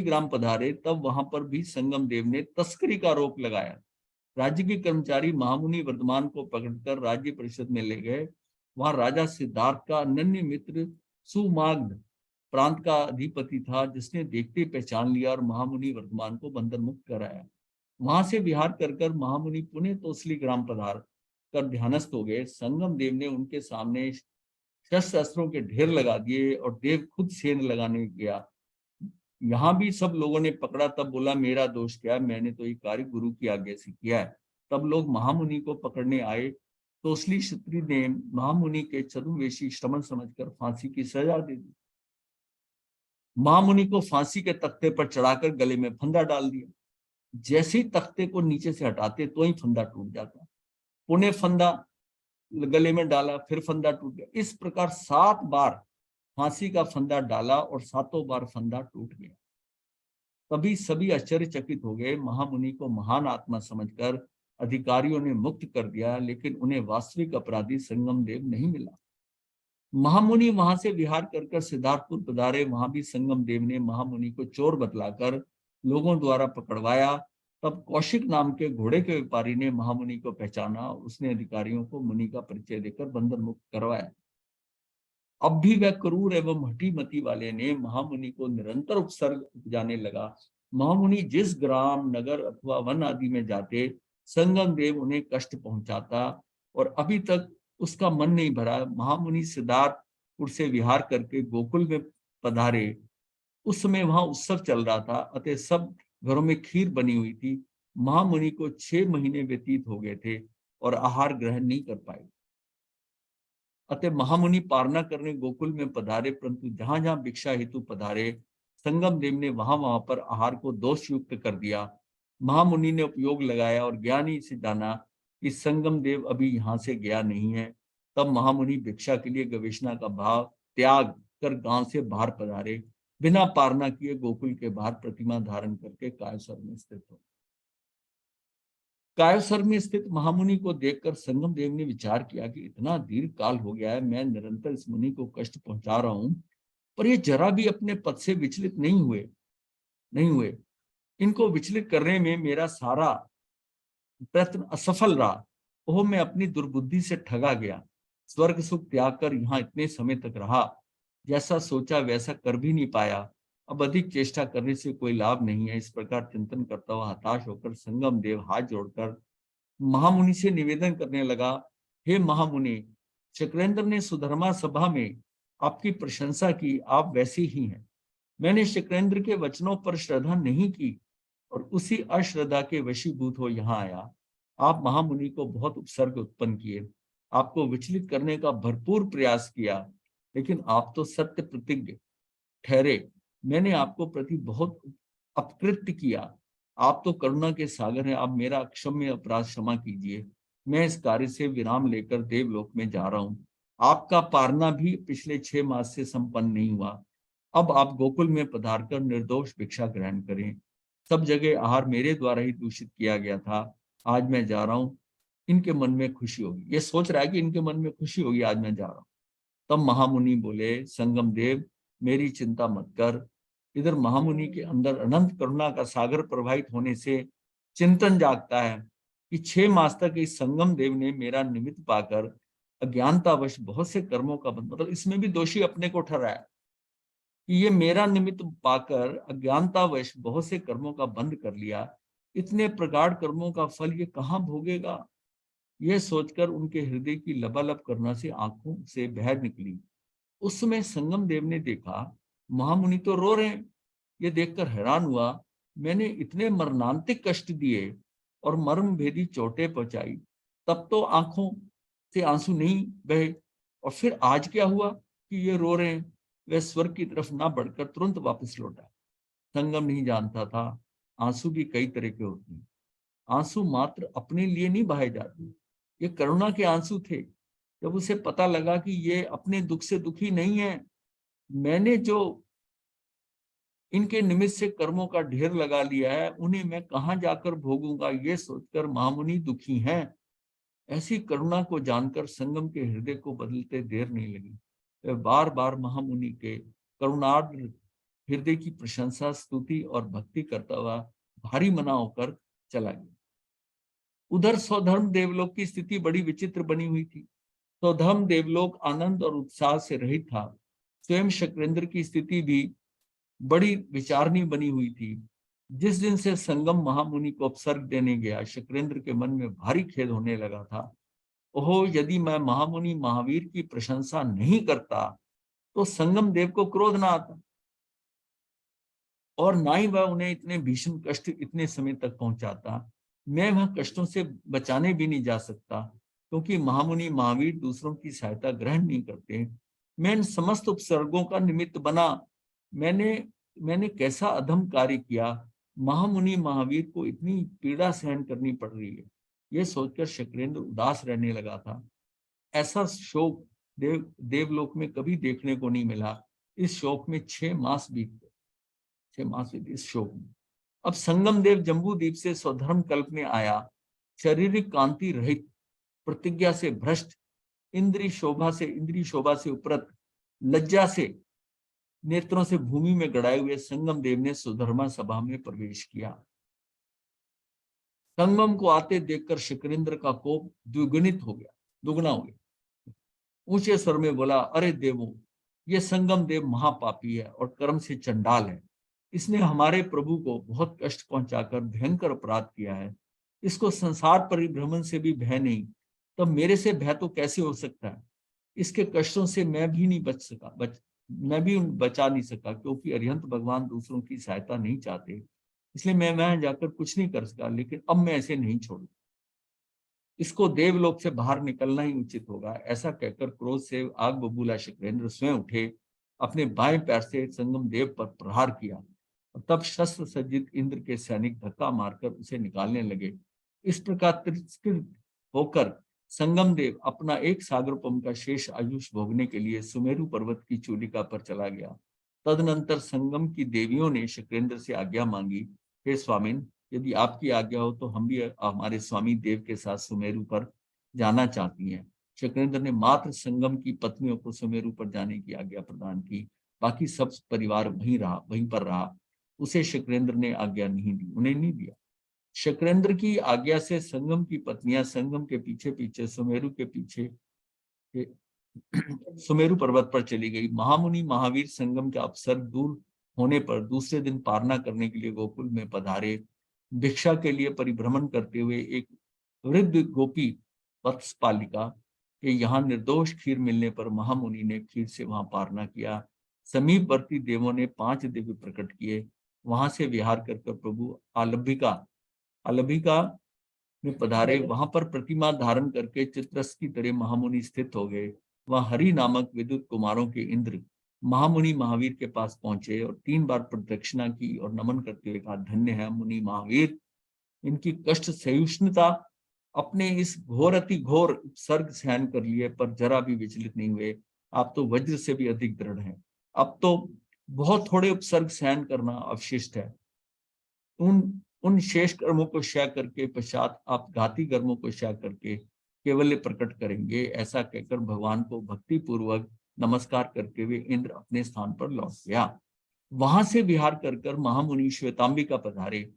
ग्राम पधारे। तब वहां पर भी संगम देव ने तस्करी का आरोप लगाया। राज्य के कर्मचारी महामुनि वर्धमान को पकड़कर राज्य परिषद में ले गए। वहां राजा सिद्धार्थ का अनन्य मित्र सुमाग्ध प्रांत का अधिपति था, जिसने देखते पहचान लिया और महामुनि वर्धमान को बंधन मुक्त कराया। वहां से विहार कर महामुनि पुणे तोसली ग्राम पधार कर ध्यानस्थ हो गए। संगम देव ने उनके सामने शस्त्र अस्त्रों के ढेर लगा दिए और देव खुद सेंध लगाने गया। यहाँ भी सब लोगों ने पकड़ा। तब बोला, मेरा दोष क्या है? मैंने तो ये कार्य गुरु की आज्ञा से किया है। तब लोग महामुनि को पकड़ने आए। तोसली क्षत्रिय ने महामुनि के चतुर्वेशी श्रमण समझकर फांसी की सजा दे दी। महामुनि को फांसी के तख्ते पर चढ़ाकर गले में फंदा डाल दिया। जैसे ही तख्ते को नीचे से हटाते तो ही फंदा टूट जाता। पुणे फंदा गले में डाला, फिर फंदा टूट गया। इस प्रकार 7 बार फांसी का फंदा डाला और 7 बार फंदा टूट गया। तभी सभी आश्चर्यचकित हो गए। महामुनि को महान आत्मा समझकर अधिकारियों ने मुक्त कर दिया, लेकिन उन्हें वास्तविक अपराधी संगम देव नहीं मिला। महामुनि वहां से विहार कर सिद्धार्थपुर पधारे। वहां भी संगम देव ने महामुनि को चोर बतलाकर लोगों द्वारा पकड़वाया। तब कौशिक नाम के घोड़े के व्यापारी ने महामुनि को पहचाना। उसने अधिकारियों को मुनि का परिचय देकर बंधन मुक्त करवाया। अब भी वह क्रूर एवं हठी मती वाले ने महामुनि को निरंतर उपसर्ग उपजाने लगा। महामुनि जिस ग्राम, नगर अथवा वन आदि में जाते, संगम देव उन्हें कष्ट पहुंचाता और अभी तक उसका मन नहीं भरा। महामुनि सिद्धार्थपुर से विहार करके गोकुल में पधारे। उस समय वहां उत्सव चल रहा था, अतः सब घरों में खीर बनी हुई थी। महामुनि को 6 महीने व्यतीत हो गए थे और आहार ग्रहण नहीं कर पाए। अतः महामुनि पारना करने गोकुल में पधारे, परंतु जहां जहां भिक्षा हेतु पधारे संगम देव ने वहां पर आहार को दोष युक्त कर दिया। महामुनि ने उपयोग लगाया और ज्ञानी से जाना कि संगम देव अभी यहाँ से गया नहीं है। तब महामुनि भिक्षा के लिए गवेषणा का भाव त्याग कर गांव से बाहर पधारे। बिना पारना किए गोकुल के बाहर प्रतिमा धारण करके कायसर में स्थित हो। कायसर में स्थित महामुनि को देखकर संगम देव ने विचार किया कि इतना दीर्घ काल हो गया है, मैं निरंतर इस मुनि को कष्ट पहुंचा रहा हूं, पर ये जरा भी अपने पद से विचलित नहीं हुए। इनको विचलित करने में मेरा सारा प्रयत्न असफल रहा। ओह, मैं अपनी दुर्बुद्धि से ठगा गया। स्वर्ग सुख त्याग कर यहाँ इतने समय तक रहा, जैसा सोचा वैसा कर भी नहीं पाया। अब अधिक चेष्टा करने से कोई लाभ नहीं है। इस प्रकार चिंतन करता हुआ हताश होकर संगम देव हाथ जोड़कर महामुनि से निवेदन करने लगा, हे महामुनि, शक्रेंद्र ने सुधर्मा सभा में आपकी प्रशंसा की, आप वैसे ही हैं। मैंने शक्रेंद्र के वचनों पर श्रद्धा नहीं की और उसी अश्रद्धा के वशीभूत हो यहाँ आया। आप महामुनि को बहुत उपसर्ग उत्पन्न किए, आपको विचलित करने का भरपूर प्रयास किया, लेकिन आप तो सत्य प्रतिज्ञ ठहरे। मैंने आपको प्रति बहुत अपकृत्य किया। आप तो करुणा के सागर हैं, आप मेरा अक्षम्य अपराध क्षमा कीजिए। मैं इस कार्य से विराम लेकर देवलोक में जा रहा हूँ। आपका पारना भी पिछले 6 मास से संपन्न नहीं हुआ। अब आप गोकुल में पधारकर निर्दोष भिक्षा ग्रहण करें। सब जगह आहार मेरे द्वारा ही दूषित किया गया था। आज मैं जा रहा हूँ, इनके मन में खुशी होगी। ये सोच रहा है कि इनके मन में खुशी होगी, आज मैं जा रहा हूँ। तब महामुनि बोले, संगम देव, मेरी चिंता मत कर। इधर महामुनि के अंदर अनंत करुणा का सागर प्रवाहित होने से चिंतन जागता है कि 6 मास तक इस संगम देव ने मेरा निमित्त पाकर अज्ञानतावश बहुत से कर्मों का बंध, मतलब इसमें भी दोषी अपने को ठहराया कि ये मेरा निमित्त पाकर अज्ञानतावश बहुत से कर्मों का बंध कर लिया। इतने प्रगाढ़ कर्मों का फल ये कहाँ भोगेगा। यह सोचकर उनके हृदय की लबालब करना से आंखों से बहर निकली। उस समय संगम देव ने देखा महामुनि तो रो रहे हैं। ये देखकर हैरान हुआ, मैंने इतने मरणांतिक कष्ट दिए और मर्म भेदी चोटें पहुंचाई, तब तो आंखों से आंसू नहीं बहे, और फिर आज क्या हुआ कि ये रो रहे हैं। वह स्वर्ग की तरफ ना बढ़कर तुरंत वापस लौटा। संगम नहीं जानता था आंसू भी कई तरह के होते हैं। आंसू मात्र अपने लिए नहीं बहाए जाते, ये करुणा के आंसू थे। जब उसे पता लगा कि ये अपने दुख से दुखी नहीं है, मैंने जो इनके निमित्त से कर्मों का ढेर लगा लिया है, उन्हें मैं कहां जाकर भोगूंगा, ये सोचकर महामुनि दुखी हैं। ऐसी करुणा को जानकर संगम के हृदय को बदलते देर नहीं लगी। वह बार बार महामुनि के करुणार्द्र हृदय की प्रशंसा, स्तुति और भक्ति करता हुआ भारी मना होकर चला गया। उधर स्वधर्म देवलोक की स्थिति बड़ी विचित्र बनी हुई थी। स्वधर्म देवलोक आनंद और उत्साह से रहित था। स्वयं शक्रेंद्र की स्थिति भी बड़ी विचारनीय बनी हुई थी। जिस दिन से संगम महामुनि को अपसर्ग देने गया, शक्रेंद्र के मन में भारी खेद होने लगा था। ओहो, यदि मैं महामुनि महावीर की प्रशंसा नहीं करता तो संगम देव को क्रोध ना आता, और ना ही वह उन्हें इतने भीषण कष्ट इतने समय तक पहुंचाता। मैं वह कष्टों से बचाने भी नहीं जा सकता, क्योंकि महामुनि महावीर दूसरों की सहायता ग्रहण नहीं करते। मैं इन समस्त उपसर्गों का निमित्त बना। मैंने कैसा अधम कार्य किया, महामुनि महावीर को इतनी पीड़ा सहन करनी पड़ रही है। यह सोचकर शक्रेंद्र उदास रहने लगा था। ऐसा शोक देवलोक में कभी देखने को नहीं मिला। इस शोक में 6 मास बीत गए। 6 मास बीत इस शोक में। अब संगम देव जम्बू द्वीप से स्वधर्म कल्प में आया। शारीरिक कांति रहित, प्रतिज्ञा से भ्रष्ट, इंद्रिय शोभा से उपरत, लज्जा से नेत्रों से भूमि में गड़ाए हुए संगम देव ने सुधर्मा सभा में प्रवेश किया। संगम को आते देखकर शक्रेंद्र का कोप दुगना हो गया। ऊंचे स्वर में बोला, अरे देवो, ये संगम देव महापापी है और कर्म से चंडाल है। इसने हमारे प्रभु को बहुत कष्ट पहुंचाकर भयंकर अपराध किया है। इसको संसार परिभ्रमण से भी भय नहीं, तब मेरे से भय तो कैसे हो सकता है। इसके कष्टों से मैं भी बचा नहीं सका, क्योंकि अरिहंत भगवान दूसरों की सहायता नहीं चाहते, इसलिए मैं वहां जाकर कुछ नहीं कर सका। लेकिन अब मैं ऐसे नहीं छोड़ू, इसको देवलोक से बाहर निकलना ही उचित होगा। ऐसा कहकर क्रोध से आग बबूला शक्रेंद्र स्वयं उठे अपने बाएं पैर से संगम देव पर प्रहार किया और तब शस्त्र सज्जित इंद्र के सैनिक धक्का मारकर उसे निकालने लगे। इस प्रकार तिरस्कृत होकर संगम देव अपना एक सागरपम का शेष आयुष भोगने के लिए सुमेरु पर्वत की चूलिका पर चला गया। तदनंतर संगम की देवियों ने शुक्रेंद्र से आज्ञा मांगी, हे स्वामिन, यदि आपकी आज्ञा हो तो हम भी हमारे स्वामी देव के साथ सुमेरु पर जाना चाहती हैं। शुक्रेंद्र ने मात्र संगम की पत्नियों को सुमेरु पर जाने की आज्ञा प्रदान की, बाकी सब परिवार वहीं पर रहा। उसे शुक्रेंद्र ने आज्ञा नहीं दी, उन्हें नहीं दिया। शुक्रेंद्र की आज्ञा से संगम की पत्नियां संगम के पीछे पीछे सुमेरु के पीछे सुमेरु पर्वत पर चली गई। महामुनि महावीर संगम के अवसर दूर होने पर दूसरे दिन पारना करने के लिए गोकुल में पधारे। भिक्षा के लिए परिभ्रमण करते हुए एक वृद्ध गोपी वत्सपालिका के यहाँ निर्दोष खीर मिलने पर महामुनि ने खीर से वहां पारना किया। समीपवर्ती देवों ने 5 दिव्य प्रकट किए। वहां से विहार कर प्रभु अलभिका में पधारे। वहां पर प्रतिमा धारण करके चित्रस की तरह महामुनि स्थित हो गए। वह हरि नामक विद्युत कुमारों के इंद्र महामुनि महावीर के पास पहुंचे और 3 बार प्रदक्षिणा की और नमन करते हुए कहा, धन्य है मुनि महावीर, इनकी कष्ट सहिष्णुता, अपने इस घोर अति घोर सर्ग सहन कर लिए पर जरा भी विचलित नहीं हुए। आप तो वज्र से भी अधिक दृढ़ हैं। अब तो बहुत थोड़े उपसर्ग सहन करना अवशिष्ट है। उन शेष कर्मों को क्षय करके पश्चात आप घाती कर्मों को क्षय करके केवल प्रकट करेंगे। ऐसा कहकर भगवान को भक्ति पूर्वक नमस्कार करके वे इंद्र अपने स्थान पर लौट गया। वहां से विहार कर महामुनि श्वेतांबिका पधारे।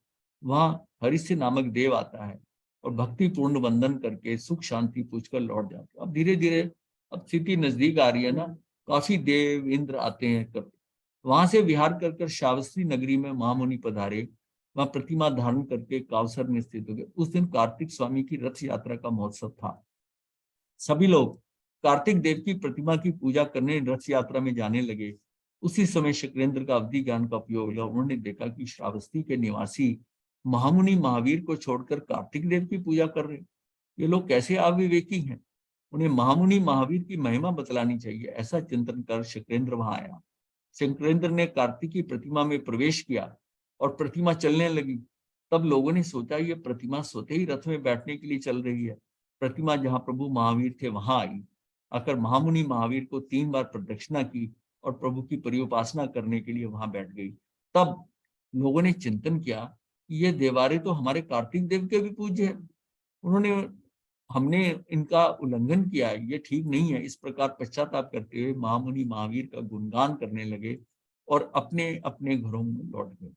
वहां हरिस्य नामक देव आता है और भक्ति पूर्ण वंदन करके सुख शांति पूछकर लौट जाते। अब धीरे धीरे अब स्थिति नजदीक आ रही है ना, काफी देव इंद्र आते हैं। वहां से विहार कर श्रावस्ती नगरी में महामुनि पधारे। वहां प्रतिमा धारण करके कावसर में स्थित हो गए। उस दिन कार्तिक स्वामी की रथ यात्रा का महोत्सव था। सभी लोग कार्तिक देव की प्रतिमा की पूजा करने रथ यात्रा में जाने लगे। उसी समय शुक्रेंद्र का अवधि ज्ञान का उपयोग हुआ। उन्होंने देखा कि श्रावस्ती के निवासी महामुनि महावीर को छोड़कर कार्तिक देव की पूजा कर रहे। ये लोग कैसे अविवेकी हैं, उन्हें महामुनि महावीर की महिमा बतलानी चाहिए। ऐसा चिंतन कर शुक्रेंद्र वहां आया। शुक्रेंद्र ने कार्तिक की प्रतिमा में प्रवेश किया और प्रतिमा चलने लगी। तब लोगों ने सोचा ये प्रतिमा सोते ही रथ में बैठने के लिए चल रही है। प्रतिमा जहां प्रभु महावीर थे वहां आई। आकर महामुनि महावीर को 3 बार प्रदक्षिणा की और प्रभु की परिउपासना करने के लिए वहां बैठ गई। तब लोगों ने चिंतन किया ये देवारे तो हमारे कार्तिक देव के भी पूज्य है। हमने इनका उल्लंघन किया है, ये ठीक नहीं है। इस प्रकार पश्चाताप करते हुए महामुनि महावीर का गुणगान करने लगे और अपने अपने घरों में लौट गए।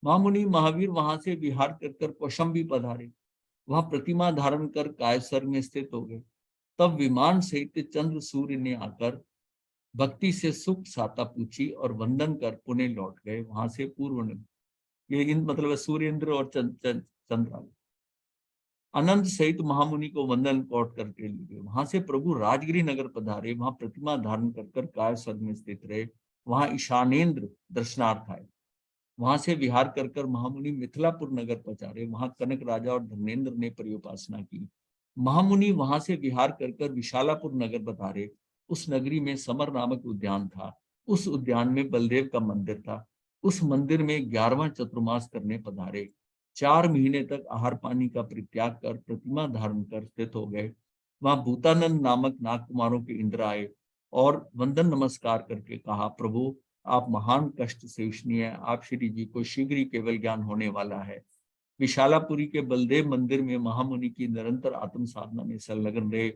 महामुनि महावीर वहां से विहार कर कौशंबी पधारे। वहां प्रतिमा धारण कर कायसर में स्थित हो गए। तब विमान सहित चंद्र सूर्य ने आकर भक्ति से सुख साता पूछी और वंदन कर पुणे लौट गए। वहां से पूर्व ये मतलब सूर्य इंद्र और चंद्र अनंत सहित महामुनि को वंदन कोट करके लिए। वहां से प्रभु राजगिरी नगर पधारे। वहां प्रतिमा धारण कर काय स्वर्ग में स्थित रहे। वहां ईशानेन्द्र दर्शनार्थ आए। वहां से विहार कर महामुनि मिथिलापुर नगर पधारे। वहां कनक राजा और धर्मेंद्र ने परिउपासना की। महामुनि वहां से विहार कर विशालापुर नगर पधारे। उस नगरी में समर नामक उद्यान था। उस उद्यान में बलदेव का मंदिर था। उस मंदिर में 11वां चतुर्मास करने पधारे। 4 महीने तक आहार पानी का परित्याग कर प्रतिमा धारण कर स्थित हो गए। वहां भूतानंद नामक नागकुमारों के इंद्र आए और वंदन नमस्कार करके कहा, प्रभु आप महान कष्ट से उष्णीय, आप श्री जी को शीघ्र ही केवल ज्ञान होने वाला है। विशालापुरी के बलदेव मंदिर में महामुनि की निरंतर आत्म साधना में संलग्न रहे।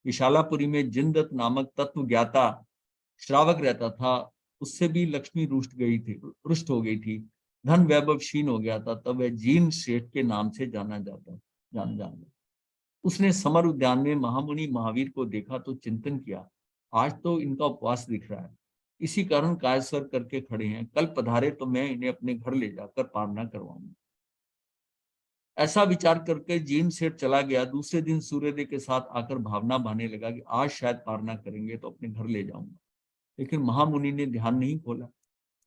विशालापुरी में जिनदत्त नामक तत्व ज्ञाता श्रावक रहता था। उससे भी लक्ष्मी रुष्ट हो गई थी। धन वैभव क्षीण हो गया था। तब वह जीन सेठ के नाम से जाना उसने समर उद्यान में महामुनि महावीर को देखा तो चिंतन किया, आज तो इनका उपवास दिख रहा है, इसी कारण कायस्वर करके खड़े हैं। कल पधारे तो मैं इन्हें अपने घर ले जाकर पारना करवाऊंगा। ऐसा विचार करके जीन सेठ चला गया। दूसरे दिन सूर्योदय के साथ आकर भावना बहाने लगा कि आज शायद पारना करेंगे तो अपने घर ले जाऊंगा। लेकिन महामुनि ने ध्यान नहीं खोला।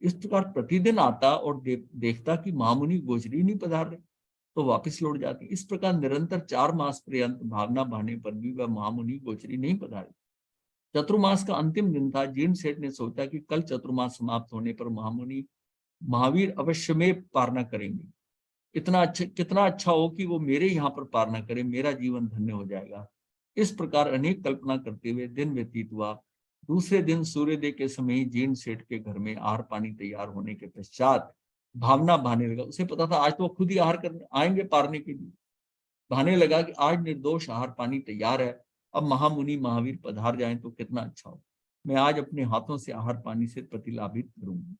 इस प्रकार प्रतिदिन आता और देखता कि महामुनि गोचरी नहीं पधार रहे तो वापस लौट जाते। इस प्रकार निरंतर 4 मास पर्यंत भावना बहाने पर भी वह महामुनि गोचरी नहीं पधारे। चतुर्मास का अंतिम दिन था। जीर्ण सेठ ने सोचा कि कल चतुर्मास समाप्त होने पर महामुनि महावीर अवश्य में पारना करेंगे। इतना अच्छा, कितना अच्छा हो कि वो मेरे यहाँ पर पारना करे, मेरा जीवन धन्य हो जाएगा। इस प्रकार अनेक कल्पना करते हुए दिन व्यतीत हुआ। दूसरे दिन सूर्योदय के समय ही जीर्ण सेठ के घर में आहार पानी तैयार होने के पश्चात भावना बहाने लगा। उसे पता था आज तो वो खुद ही आहार करने आएंगे पारने के लिए। बहाने लगा कि आज निर्दोष आहार पानी तैयार है, अब महामुनि महावीर पधार जाएं तो कितना अच्छा हो। मैं आज अपने हाथों से आहार पानी से प्रतिलाभित करूंगा।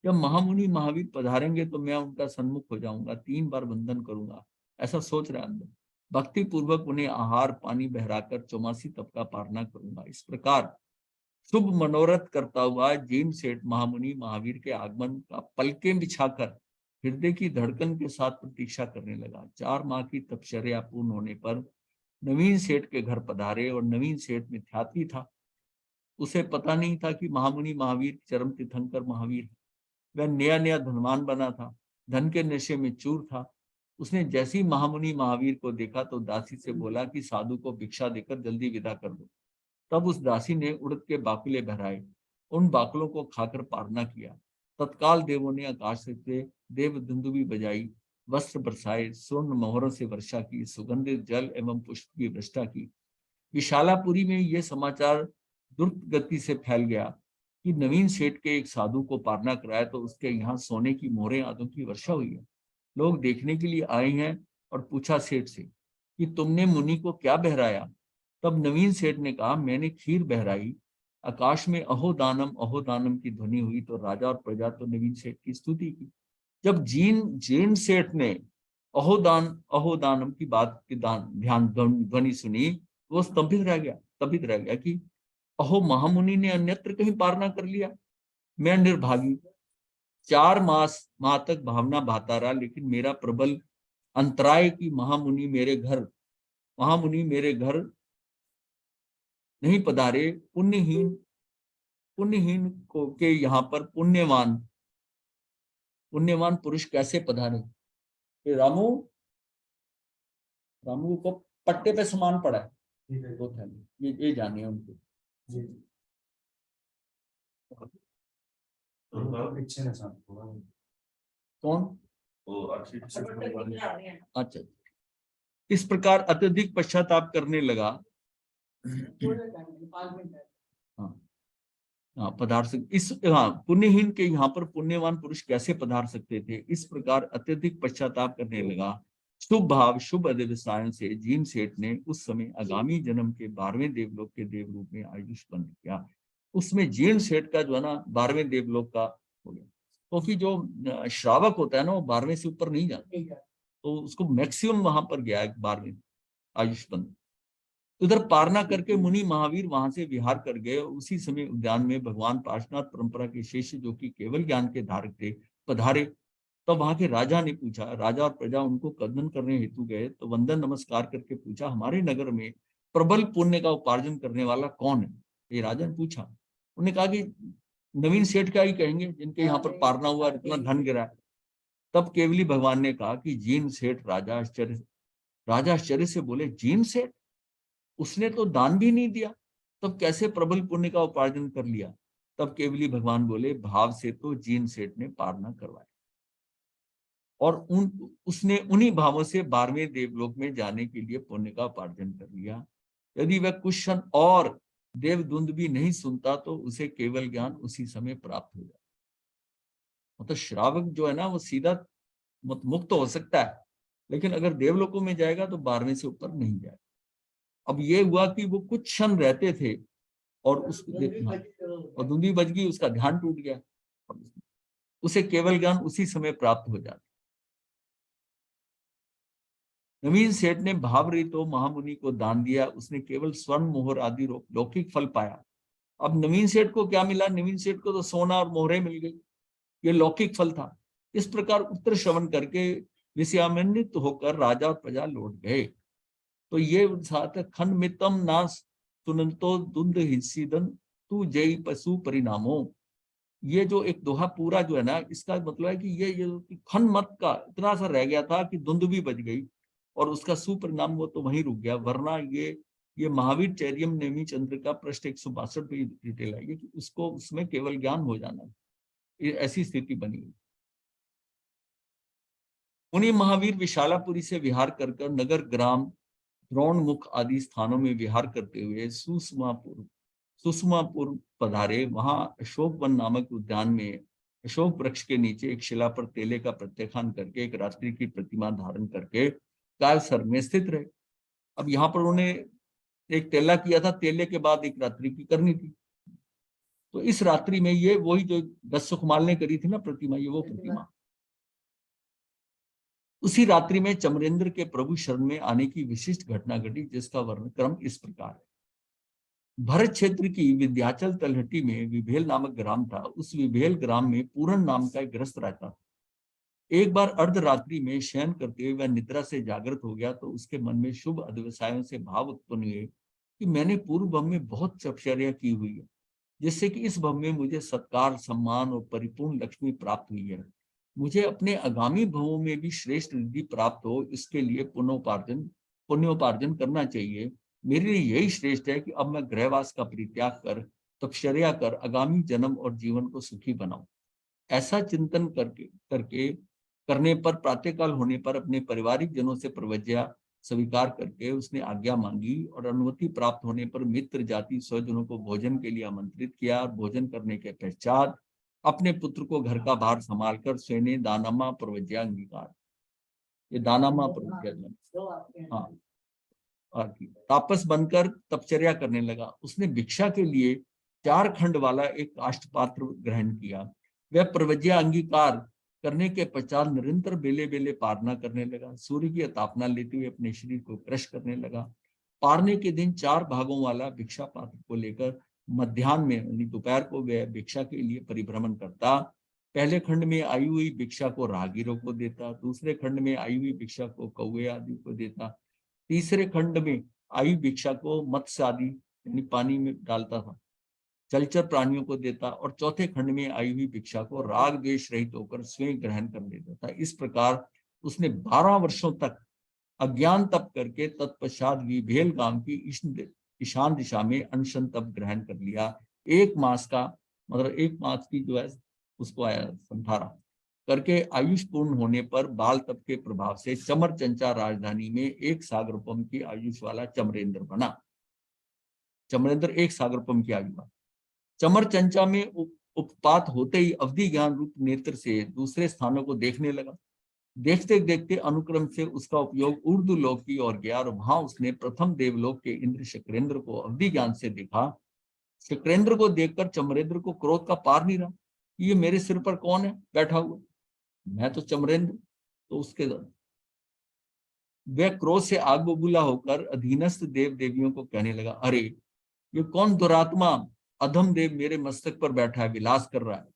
जब महामुनि महावीर पधारेंगे तो मैं उनका सन्मुख हो जाऊंगा, 3 बार वंदन करूंगा, ऐसा सोच रहा अंदर। भक्ति पूर्वक उन्हें आहार पानी बहराकर 84 तप का पारना करूंगा। इस प्रकार शुभ मनोरथ करता हुआ जीर्ण सेठ महामुनि महावीर के आगमन का पलकें बिछाकर हृदय की धड़कन के साथ प्रतीक्षा करने लगा। 4 माह की तपश्चर्या पूर्ण होने पर नवीन सेठ के घर पधारे और नवीन सेठ मिथ्यात्वी था। उसे पता नहीं था कि महामुनि महावीर चरम तीर्थंकर महावीर। वह नया नया धनवान बना था, धन के नशे में चूर था। उसने जैसे ही महामुनि महावीर को देखा तो दासी से बोला कि साधु को भिक्षा देकर जल्दी विदा कर दो। तब उस दासी ने उड़द के बाकुले भराए, उन बाकुलों को खाकर पारना किया। तत्काल देवों ने आकाश से देव दुंदुभी बजाई, वस्त्र बरसाए, स्वर्ण मोहरों से वर्षा की, सुगंधित जल एवं पुष्प की वर्षा की। विशालापुरी में यह समाचार द्रुत गति से फैल गया कि नवीन सेठ के एक साधु को पारना कराया तो उसके यहाँ सोने की मोहरें आदि की वर्षा हुई है। लोग देखने के लिए आए हैं और पूछा सेठ से कि तुमने मुनि को क्या बहराया। तब नवीन सेठ ने कहा, मैंने खीर बहराई। आकाश में अहो दानम की ध्वनि हुई तो राजा और प्रजा तो नवीन सेठ की स्तुति की। जब जैन सेठ ने अहो दानम की बात की ध्यान ध्वनि सुनी, वो स्तंभित रह गया कि अहो महामुनि ने अन्यत्र कहीं पारना कर लिया। मैं निर्भागी 4 माह तक भावना बहाता रहा, लेकिन मेरा प्रबल अंतराय की महामुनि मेरे घर नहीं पधारे। पुण्यहीन को के यहाँ पर पुण्यवान पुरुष कैसे पधारे। रामू को पट्टे पे सामान पड़ा है, दो थैली, ये जाने उनको। कौन? अच्छा, इस प्रकार अत्यधिक पश्चाताप करने लगा। हाँ, पधार सकते, पुण्यहीन के यहाँ पर पुण्यवान पुरुष कैसे पधार सकते थे। इस प्रकार अत्यधिक पश्चाताप करने लगा। शुभ भाव शुभ अध्यवसायन से जीर्ण सेठ ने उस समय आगामी जन्म के 12वें देवलोक के देव रूप में आयुष बंद किया। उसमें जीर्ण सेठ का जो है ना 12वें देवलोक का हो गया, क्योंकि जो श्रावक होता है ना वो 12वें से ऊपर नहीं जाता, तो उसको मैक्सिमम वहां पर गया है 12वें आयुष बंद। उधर पारना करके मुनि महावीर वहां से विहार कर गए। उसी समय उद्यान में भगवान पार्श्वनाथ परंपरा के शिष्य जो कि केवल ज्ञान के धारक थे पधारे। तो वहां के राजा ने पूछा, राजा और प्रजा उनको कदन करने हेतु गए तो वंदन नमस्कार करके पूछा, हमारे नगर में प्रबल पुण्य का उपार्जन करने वाला कौन है। ये राजा ने पूछा। उन्होंने कहा कि नवीन सेठ का ही कहेंगे, जिनके यहाँ पर पारना हुआ, इतना धन गिरा है। तब केवली भगवान ने कहा कि जीर्ण सेठ। राजा आश्चर्य से बोले, जीर्ण सेठ, उसने तो दान भी नहीं दिया, तब कैसे प्रबल पुण्य का उपार्जन कर लिया। तब केवली भगवान बोले, भाव से तो जीर्ण सेठ ने पारना करवाया और उसने उन्हीं भावों से 12वें देवलोक में जाने के लिए पुण्य का उपार्जन कर लिया। यदि वह कुछ क्षण और देवदुंद भी नहीं सुनता तो उसे केवल ज्ञान उसी समय प्राप्त हो जाता। मतलब श्रावक जो है ना वो सीधा मुक्त हो सकता है, लेकिन अगर देवलोकों में जाएगा तो 12वें से ऊपर नहीं जाएगा। अब ये हुआ कि वो कुछ क्षण रहते थे और और धुंधी बज गई, उसका ध्यान टूट गया, उसे केवल ज्ञान उसी समय प्राप्त हो जाता। नवीन सेठ ने भावरीतो महामुनि को दान दिया। उसने केवल स्वर्ण मोहर आदि लौकिक फल पाया। अब नवीन सेठ को क्या मिला? नवीन सेठ को तो सोना और मोहरें मिल गई, ये लौकिक फल था। इस प्रकार उत्तर श्रवण करके विषयान्वित होकर राजा और प्रजा लौट गए। तो ये साथ खंड मितम ना सुनंतो दुंद हिस्सीदन तू जय पशु परिणामो। ये जो एक दोहा पूरा जो है ना, इसका मतलब है कि ये खंड मत का इतना सा रह गया था कि धुंध भी बज गई और उसका सुपरिणाम वो तो वहीं रुक गया, वरना ये ये महावीर चैरियम नेमी चंद्र का पृष्ठ 162 पे डिटेल आई है कि उसको उसमें केवल ज्ञान हो जाना है, ये ऐसी स्थिति बनी हुई। मुनि महावीर विशालापुरी से विहार कर कर नगर ग्राम द्रोणमुख आदि स्थानों में विहार करते हुए सुषमापुर पधारे। वहां अशोक वन नामक उद्यान में अशोक वृक्ष के नीचे एक शिला पर तेले का प्रत्याख्यान करके एक रात्रि की प्रतिमा धारण करके कालसर में स्थित रहे। अब यहाँ पर उन्होंने एक तेला किया था, तेले के बाद एक रात्रि की करनी थी। तो इस रात्रि में ये वही जो 10 सुखमाल ने करी थी ना प्रतिमा, ये वो प्रतिमा। उसी रात्रि में चमरेंद्र के प्रभु शरण में आने की विशिष्ट घटना घटी, जिसका वर्णन क्रम इस प्रकार है। भरत क्षेत्र की विंध्याचल तलहटी में विभेल नामक ग्राम था। उस विभेल ग्राम में पूरन नाम का एक गृहस्थ रहता था। एक बार अर्धरात्रि में शयन करते हुए वह निद्रा से जागृत हो गया तो उसके मन में शुभ अध्यवसायों से भाव उत्पन्न हुए कि मैंने पूर्व भव में बहुत तपश्चर्या की हुई है, जिससे कि इस भव में मुझे सत्कार, सम्मान और परिपूर्ण लक्ष्मी प्राप्त हुई है। मुझे अपने आगामी भवों में भी श्रेष्ठ रिद्धि प्राप्त हो, इसके लिए पुण्योपार्जन करना चाहिए। मेरे लिए यही श्रेष्ठ है कि अब मैं गृहवास का परित्याग कर तपश्चर्या कर आगामी जन्म और जीवन को सुखी बनाऊं। ऐसा चिंतन करने पर प्रातःकाल होने पर अपने पारिवारिक जनों से प्रवज्ञा स्वीकार करके उसने आज्ञा मांगी और अनुमति प्राप्त होने पर मित्र जाति स्वजनों को भोजन के लिए आमंत्रित किया। और भोजन करने के पश्चात अपने पुत्र को घर का भार संभालकर स्वयं दानामा प्रवज्ञा अंगीकार, ये दानामा प्रवज्ञा, हाँ, तापस बनकर तपचर्या करने लगा। उसने भिक्षा के लिए 4 खंड वाला एक काष्ठ पात्र ग्रहण किया। वह प्रवज्ञा अंगीकार करने के पश्चात निरंतर बेले बेले पारना करने लगा। सूर्य की तापना लेते हुए अपने शरीर को क्रश करने लगा। पारने के दिन 4 भागों वाला भिक्षा पात्र को लेकर मध्याह्न में यानी दोपहर को वह भिक्षा के लिए परिभ्रमण करता। पहले खंड में आई हुई भिक्षा को राहगीरों को देता, दूसरे खंड में आई हुई भिक्षा को कौवे आदि को देता, तीसरे खंड में आई भिक्षा को मत्स्य आदि यानी पानी में डालता था, जलचर प्राणियों को देता, और चौथे खंड में आई हुई भिक्षा को राग द्वेष रहित होकर स्वयं ग्रहण कर लेता था। इस प्रकार उसने 12 वर्षों तक अज्ञान तप करके तत्पश्चात विभेल गांव की ईशान दिशा में अनशन तप ग्रहण कर लिया। 1 मास का मतलब 1 मास की जो है उसको आया संधारा करके आयुष पूर्ण होने पर बाल तप के प्रभाव से चमर चंचा राजधानी में 1 सागरपम की आयुष वाला चमरेंद्र बना। चमरेंद्र 1 सागरपम की आयु वाला। चमर चंचा में उपपात होते ही अवधि ज्ञान रूप नेत्र से दूसरे स्थानों को देखने लगा। देखते देखते अनुक्रम से उसका उपयोग उर्दू लोक की ओर गया और वहां उसने प्रथम देवलोक के इंद्र शक्रेंद्र को अवधि ज्ञान से देखा। शक्रेंद्र को देखकर चमरेंद्र को क्रोध का पार नहीं रहा। ये मेरे सिर पर कौन है बैठा हुआ? मैं तो चमरेंद्र। तो उसके वह क्रोध से आग बबूला होकर अधीनस्थ देव देवियों को कहने लगा, अरे ये कौन दुरात्मा अधम देव मेरे मस्तक पर बैठा है, विलास कर रहा है।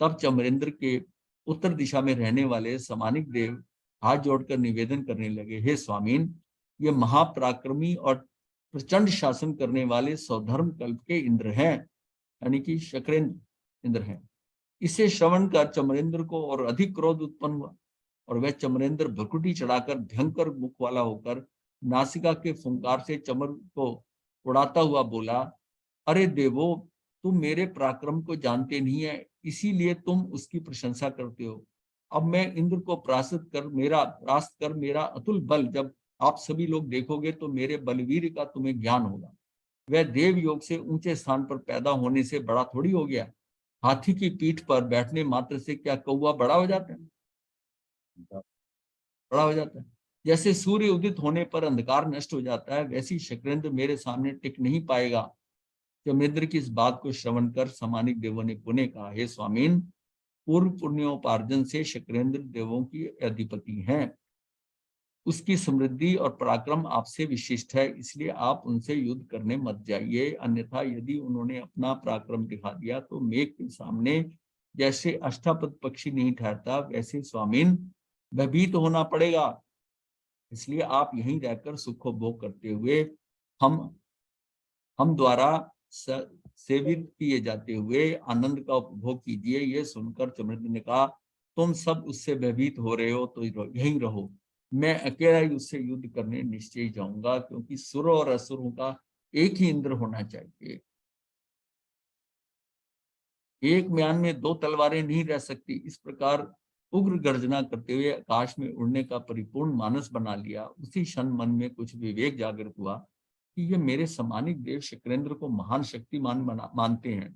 तब चमरेंद्र के उत्तर दिशा में रहने वाले समानिक देव हाथ जोड़कर निवेदन करने लगे, हे स्वामीन, ये महापराक्रमी और प्रचंड शासन करने वाले सौधर्म कल्प के इंद्र हैं, यानी कि शक्रेंद्र इंद्र हैं। इसे श्रवण कर चमरेंद्र को और अधिक क्रोध उत्पन्न हुआ और वह चमरेंद्र भ्रुकुटी चढ़ाकर भयंकर मुख वाला होकर नासिका के फुंकार से चमर को उड़ाता हुआ बोला, अरे देवो, तुम मेरे पराक्रम को जानते नहीं है, इसीलिए तुम उसकी प्रशंसा करते हो। अब मैं इंद्र को परास्त कर मेरा अतुल बल जब आप सभी लोग देखोगे तो मेरे बलवीर का तुम्हें ज्ञान होगा। वह देव योग से ऊंचे स्थान पर पैदा होने से बड़ा थोड़ी हो गया। हाथी की पीठ पर बैठने मात्र से क्या कौवा बड़ा हो जाता है? बड़ा हो जाता है। जैसे सूर्य उदित होने पर अंधकार नष्ट हो जाता है, वैसी शक्रेंद्र मेरे सामने टिक नहीं पाएगा। चमरेंद्र की इस बात को श्रवण कर समानिक देवों ने पुनः कहा, हे स्वामीन, पूर्व पुण्योपार्जन से शक्रेंद्र देवों की अधिपति हैं। उसकी समृद्धि और पराक्रम आपसे विशिष्ट है, इसलिए आप उनसे युद्ध करने मत जाइए। अन्यथा यदि उन्होंने अपना पराक्रम दिखा दिया तो मेघ के सामने जैसे अष्टापद पक्षी नहीं ठहरता, वैसे स्वामीन भयभीत होना पड़ेगा। इसलिए आप यहीं रहकर सुखोभोग करते हुए हम द्वारा सेवित किए जाते हुए आनंद का उपभोग कीजिए। यह सुनकर चमरेंद्र ने कहा, तुम सब उससे भयभीत हो रहे हो तो यहीं रहो, मैं अकेला ही उससे युद्ध करने निश्चय जाऊंगा, क्योंकि सुरों और असुरों का एक ही इंद्र होना चाहिए। एक म्यान में दो तलवारें नहीं रह सकती। इस प्रकार उग्र गर्जना करते हुए आकाश में उड़ने का परिपूर्ण मानस बना लिया। उसी क्षण मन में कुछ विवेक जागृत हुआ कि ये मेरे सम्मानित देव शुक्रेंद्र को महान शक्तिमान मानते हैं,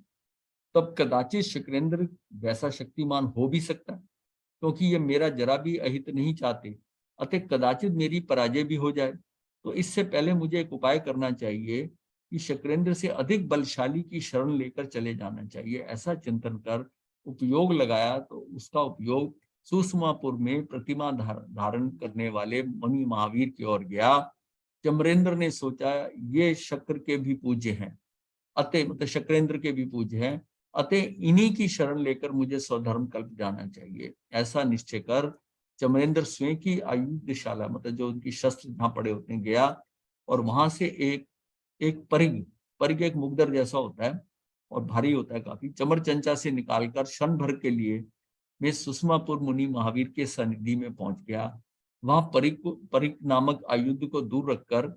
तब कदाचित शुक्रेंद्र वैसा शक्तिमान हो भी सकता है, क्योंकि ये मेरा जरा भी अहित नहीं चाहते। अतः कदाचित मेरी पराजय भी हो जाए, तो इससे पहले मुझे एक उपाय करना चाहिए कि शुक्रेंद्र से अधिक बलशाली की शरण लेकर चले जाना चाहिए। ऐसा चिंतन कर उपयोग लगाया तो उसका उपयोग सुषमापुर में प्रतिमा धारण करने वाले मुनि महावीर की ओर गया। चमरेंद्र ने सोचा ये शक्र के भी पूज्य हैं, अतः मतलब शुक्रेंद्र के भी पूज्य हैं, अतः इन्हीं की शरण लेकर मुझे स्वधर्म कल्प जाना चाहिए। ऐसा निश्चय कर चमरेंद्र स्वयं की आयुधशाला, मतलब जो उनकी शस्त्र जहाँ पड़े होते हैं, गया और वहां से एक एक परिग एक मुगदर जैसा होता है और भारी होता है काफी, चमर चंचा से निकालकर क्षण भर के लिए मैं सुषमापुर मुनि महावीर के सनिधि में पहुंच गया। वहां परिक नामक आयुध को दूर रखकर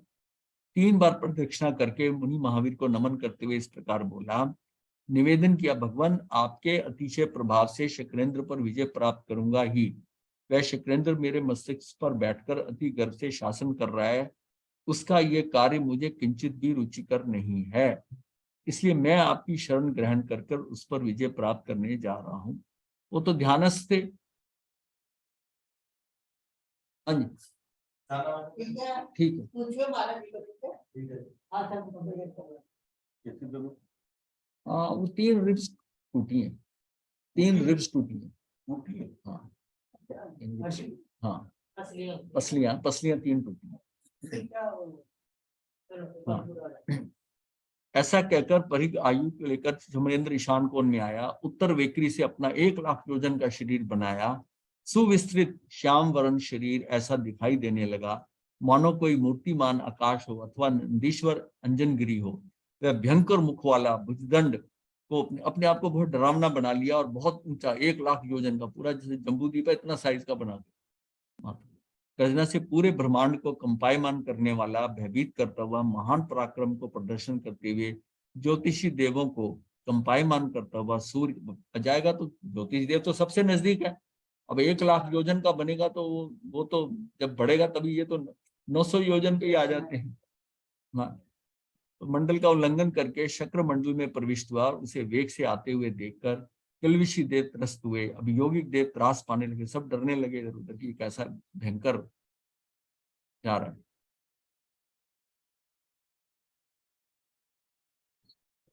3 बार प्रदक्षिणा करके मुनि महावीर को नमन करते हुए इस प्रकार बोला, निवेदन किया, भगवान आपके अतिशय प्रभाव से शुक्रेंद्र पर विजय प्राप्त करूंगा ही। वह शुक्रेंद्र मेरे मस्तिष्क पर बैठकर अति गर्व से शासन कर रहा है, उसका ये कार्य मुझे किंचित भी रुचिकर नहीं है, इसलिए मैं आपकी शरण ग्रहण कर उस पर विजय प्राप्त करने जा रहा हूं। वो तो ध्यानस्थ थे। हाँ जी, ठीक है। वो 3 रिब्स टूटी हैं, 3 रिब्स टूटी हैं। हाँ हाँ, पसलियां 3 टूटी हैं। हाँ। ऐसा कहकर परिग आयु को लेकर चमरेंद्र ईशान कोण में आया, उत्तर वेकरी से अपना 1 लाख योजन का शरीर बनाया। सुविस्तृत श्याम वर्ण शरीर ऐसा दिखाई देने लगा मानो कोई मूर्तिमान आकाश हो अथवा नंदीश्वर अंजनगिरी हो। वह भयंकर मुख वाला भुजदंड को अपने आप को बहुत डरावना बना लिया और बहुत ऊंचा 1 लाख योजन का, पूरा जैसे जम्बूद्वीप है इतना साइज का बना दिया। गर्जना से पूरे ब्रह्मांड को कंपायमान करने वाला, भयभीत करता हुआ महान पराक्रम को प्रदर्शन करते हुए ज्योतिषी देवों को कंपायमान करता हुआ सूर्य जाएगा। तो ज्योतिष देव तो सबसे नजदीक है, अब 1 लाख योजन का बनेगा तो वो तो जब बढ़ेगा तभी, ये तो 900 योजन पे ही आ जाते हैं। हाँ, तो मंडल का उल्लंघन करके शक्र मंडल में प्रविष्ट हुआ। उसे वेग से आते हुए देखकर कलविशी देव त्रस्त हुए, अब यौगिक देव त्रास पाने लगे, सब डरने लगे इधर उधर की कैसा भयंकर जा रहा है।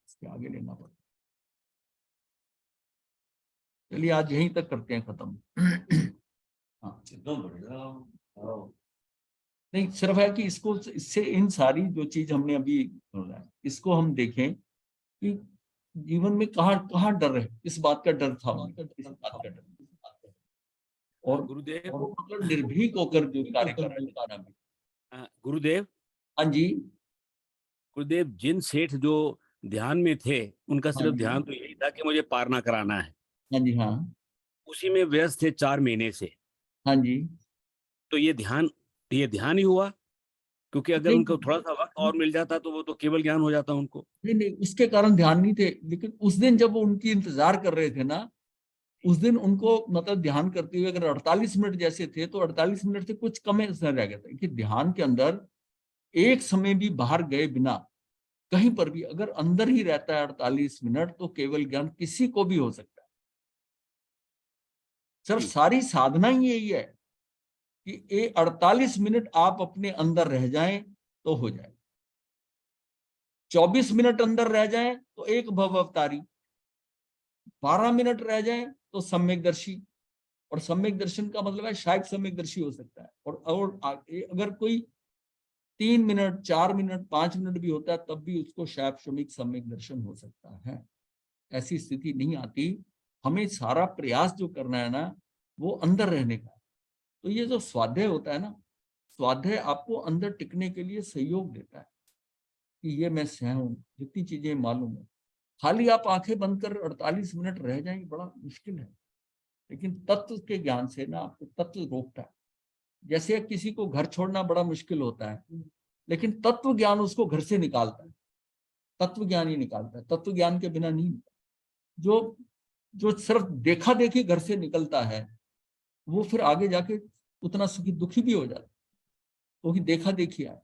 इसके आगे लेना पड़ता। चलिए आज यहीं तक करते हैं खत्म। हाँ, नहीं, सिर्फ है कि इसको, इससे इन सारी जो चीज हमने अभी बोला है, इसको हम देखें कि जीवन में कहाँ कहाँ डर है, इस बात का डर था, इस बात का डर, और गुरुदेव, और मतलब निर्भीक होकर जो कार्य कर रहे हैं। गुरुदेव, हाँ जी, गुरुदेव, जिन सेठ जो ध्यान में थे उनका हाँ सिर्फ जी, ध्यान तो यही था कि मुझे पारना कराना है। हाँ जी, हाँ उसी में व्यस्त थे 4 महीने से। हाँ जी। तो ये ध्यान ही हुआ, क्योंकि अगर नहीं उनको थोड़ा सा वक्त और मिल जाता तो वो तो केवल ज्ञान हो जाता उनको। नहीं नहीं, उसके कारण ध्यान नहीं थे, लेकिन उस दिन जब वो उनकी इंतजार कर रहे थे ना, उस दिन उनको मतलब ध्यान करते हुए अगर 48 मिनट जैसे थे तो 48 मिनट से कुछ कम ऐसा रह गया था कि ध्यान के अंदर एक समय भी बाहर गए बिना कहीं पर भी अगर अंदर ही रहता है 48 मिनट, तो केवल ज्ञान किसी को भी हो सकता है। सिर्फ सारी साधना ही यही है कि ये 48 मिनट आप अपने अंदर रह जाएं तो हो जाए, 24 मिनट अंदर रह जाएं तो एक भव अवतारी, 12 मिनट रह जाएं तो सम्यकदर्शी, और सम्यक दर्शन का मतलब है शायद सम्यक दर्शी हो सकता है। और अगर कोई 3 मिनट 4 मिनट 5 मिनट भी होता है तब भी उसको शायद श्रमिक सम्यक दर्शन हो सकता है। ऐसी स्थिति नहीं आती। हमें सारा प्रयास जो करना है ना, वो अंदर रहने का। तो ये जो स्वाध्याय होता है ना, स्वाध्याय आपको अंदर टिकने के लिए सहयोग देता है कि ये मैं सह हूं, जितनी चीजें मालूम है। खाली आप आंखें बंद कर 48 मिनट रह जाएंगे, बड़ा मुश्किल है। लेकिन तत्व के ज्ञान से ना आपको तत्व रोकता है। जैसे किसी को घर छोड़ना बड़ा मुश्किल होता है, लेकिन तत्व ज्ञान उसको घर से निकालता है, तत्व ज्ञान ही निकालता है, तत्व ज्ञान के बिना नहीं। जो जो सिर्फ देखा देखी घर से निकलता है वो फिर आगे जाके उतना सुखी दुखी भी हो जाता है, क्योंकि देखा देखी आया।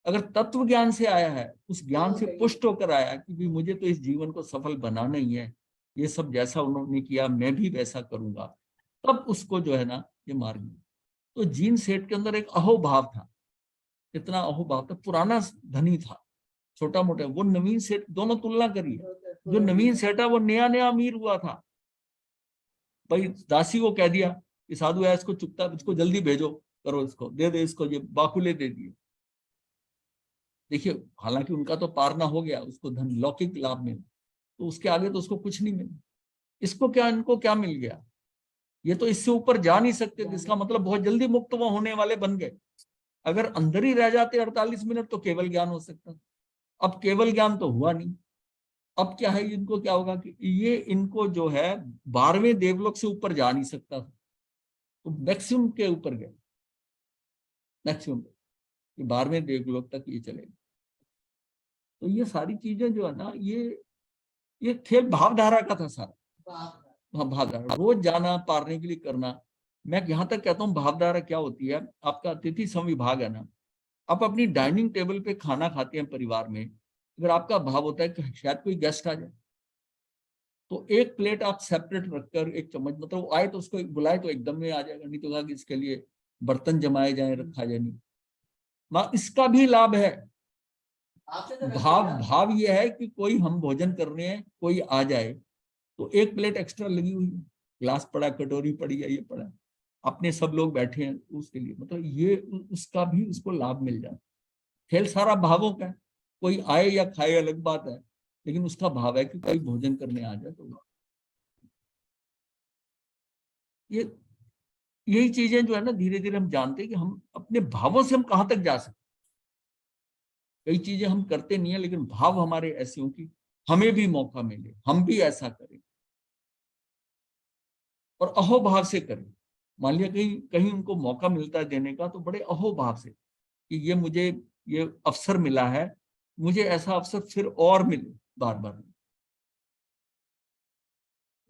अगर तत्व ज्ञान से आया है, उस ज्ञान से पुष्ट होकर आया कि भी मुझे तो इस जीवन को सफल बनाना ही है, ये सब जैसा उन्होंने किया मैं भी वैसा करूंगा, तब उसको जो है ना ये मार्ग मिला। तो जीन सेठ के अंदर एक अहोभाव था, इतना अहोभाव था, पुराना धनी था, छोटा मोटा। वो नवीन सेठ, दोनों तुलना करिए, जो नवीन सेठ है वो नया नया अमीर हुआ था। भाई दासी को कह दिया कि साधु है, इसको चुपता, इसको जल्दी भेजो, करो, इसको दे दे, इसको ये बाकुले दे दिए। देखिए, हालांकि उनका तो पारना हो गया, उसको धन लौकिक लाभ मिला, तो उसके आगे तो उसको कुछ नहीं मिला। इसको क्या, इनको क्या मिल गया? ये तो इससे ऊपर जा नहीं सकते, इसका मतलब बहुत जल्दी मुक्त वो होने वाले बन गए। अगर अंदर ही रह जाते 48 मिनट तो केवल ज्ञान हो सकता। अब केवल ज्ञान तो हुआ नहीं। अब क्या है, इनको क्या होगा कि ये, इनको जो है 12वें देवलोक से ऊपर जा नहीं सकता, तो मैक्सिमम के ऊपर गए, मैक्सिमम 12वें देवलोक तक ये चले। तो ये सारी चीजें जो है ना, ये खेल भावधारा का था सारा। भावधारा रोज जाना, पारने के लिए करना। मैं यहाँ तक कहता हूँ भावधारा क्या होती है, आपका अतिथि संविभाग है ना, आप अपनी डाइनिंग टेबल पे खाना खाते हैं परिवार में, अगर आपका भाव होता है कि शायद कोई गेस्ट आ जाए, तो एक प्लेट आप सेपरेट रखकर, एक चम्मच, मतलब वो आए तो उसको बुलाए तो एकदम में आ जाएगा, नहीं तो कहा कि इसके लिए बर्तन जमाए जाए, रखा जाए, नहीं। इसका भी लाभ है। भाव ये है कि कोई, हम भोजन कर रहे हैं, कोई आ जाए तो एक प्लेट एक्स्ट्रा लगी हुई है, ग्लास पड़ा, कटोरी पड़ी है, ये पड़ा है, अपने सब लोग बैठे हैं उसके लिए, मतलब ये उसका भी उसको लाभ मिल जाए। खेल सारा भावों का है, कोई आए या खाए अलग बात है, लेकिन उसका भाव है कि कोई भोजन करने आ जाए। तो ये, यही चीजें जो है ना, धीरे धीरे हम जानते हैं कि हम अपने भावों से हम कहां तक जा सकते। कई चीजें हम करते नहीं है, लेकिन भाव हमारे ऐसे हो कि हमें भी मौका मिले, हम भी ऐसा करें, और अहोभाव से करें। मान लिया कहीं कहीं उनको मौका मिलता है देने का, तो बड़े अहोभाव से कि ये मुझे, ये अवसर मिला है, मुझे ऐसा अवसर फिर और मिले, बार बार।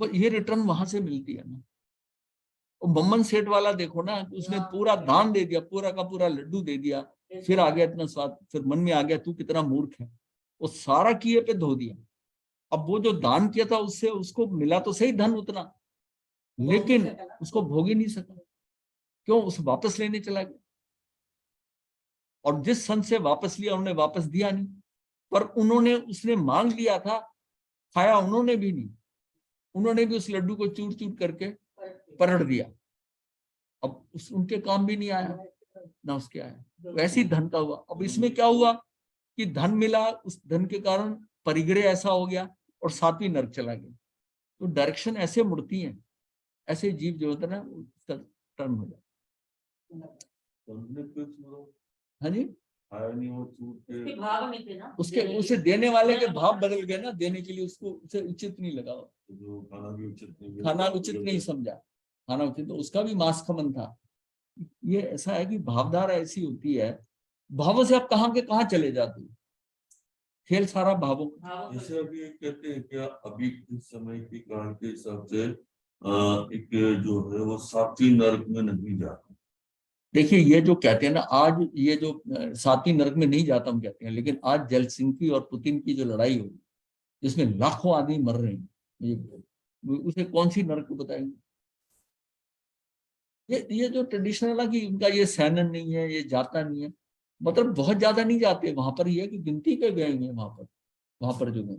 तो ये रिटर्न वहां से मिलती है ना। और बम्बन सेठ वाला देखो ना, उसने पूरा दान दे दिया, पूरा का पूरा लड्डू दे दिया, फिर आ गया इतना स्वाद, फिर मन में आ गया तू कितना मूर्ख है, वो सारा किए पे धो दिया। अब वो जो दान किया था उससे उसको मिला तो सही धन उतना, लेकिन उसको भोग ही नहीं सका। क्यों? उस वापस लेने चला गया, और जिस संत से वापस लिया उन्होंने वापस दिया नहीं, पर उन्होंने, उसने मांग लिया था, खाया उन्होंने भी नहीं, उन्होंने भी उस लड्डू को चूर चूर करके परड़ दिया। अब उनके काम भी नहीं आया ना उसके आया, वैसे ही धन का हुआ। अब इसमें क्या हुआ कि धन मिला, उस धन के कारण परिग्रह ऐसा हो गया और सातवीं नरक चला गया। तो डायरेक्शन ऐसे मुड़ती है, ऐसे जीव जो होता है ना, उसका टर्न हो जाता। हाँ जी, उसके उसे देने वाले के भाव बदल गए ना, देने के लिए उसको, उसे उचित नहीं लगा, खाना उचित नहीं समझा, खाना उचित, तो उसका भी मांस खमन था। ये ऐसा है कि भावधारा ऐसी होती है, भावों से आप कहाँ के कहाँ चले जाते हो। खेल सारा भावों। जैसे अभी कहते हैं क्या, अभी इस समय की काल के हिसाब से एक जो है वो सातवीं नरक में नहीं जाता। देखिए, ये जो कहते हैं ना, आज ये जो सातवीं नरक में नहीं जाता हम कहते हैं, लेकिन आज जेलसिंकी और पुतिन की जो लड़ाई हुई, जिसमें लाखों आदमी मर रहे हैं, उसे कौन सी नरक बताएंगे? ये जो ट्रेडिशनल है कि उनका ये सैनन नहीं है, ये जाता नहीं है, मतलब बहुत ज्यादा नहीं जाते वहां पर। ये कि गिनती के गए हैं वहां पर जो गए,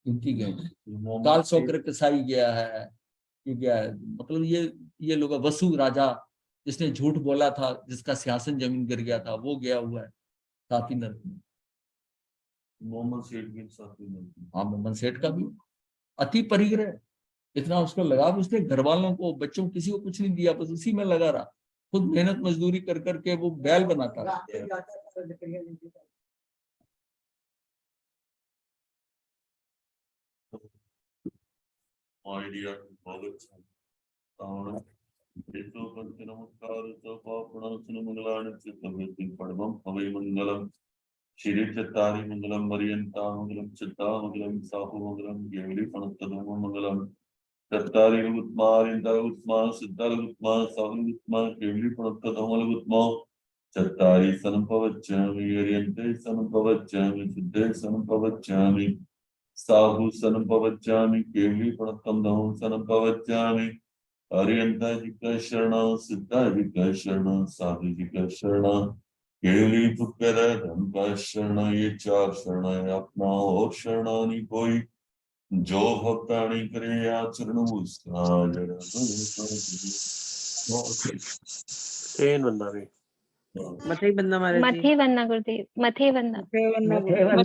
गिनती गए। काल सोकर कसाई गया है, ये गया है, मतलब ये लोग, वसु राजा जिसने झूठ बोला था, जिसका सिंहासन जमीन गिर गया था, वो गया हुआ है सातवीं नरक में। मोहम्मद सेठ भी सातवीं नरक में। हाँ, मोहम्मद सेठ का भी अति परिग्रह, इतना उसको लगा, उसने घर वालों को, बच्चों, किसी को कुछ नहीं दिया, बस उसी में लगा रहा, खुद मेहनत मजदूरी कर करके वो बैल बनाता रहा। आइडिया बहुत अच्छा है। तो नमस्कार, तो पापणासुन मंगलानि चित्तवृत्ति परमं हवै मंगलम। श्री चत्तारी मंगलम मरियंता मंगलम चित्ता मंगलम साहु मंगलम केवली फणतदम मंगलम चत्तारी उत्मा रिंदा उत्मा सिद्धा उत्मा साहु उत्मा केवली फणतदम उत्मा चत्तारी संपवच्चामि यरियन्ते संपवच्चामि सिद्धे संपवच्चामि साहु संपवच्चामि केवली फणतदम संपवच्चामि अरियंता जी का शरण सिद्धा जी का शरण साधु जी का शरण केवली पुत्र धन का शरण ये चार शरण है अपना और शरणानी कोई जो भक्तानी करे आचरण उसका जड़ ट्रेन बनना भी मथे ही बंदा महाराज जी मथे बनना गुरुदेव, मथे बनना। मथे बनना मथे बनना।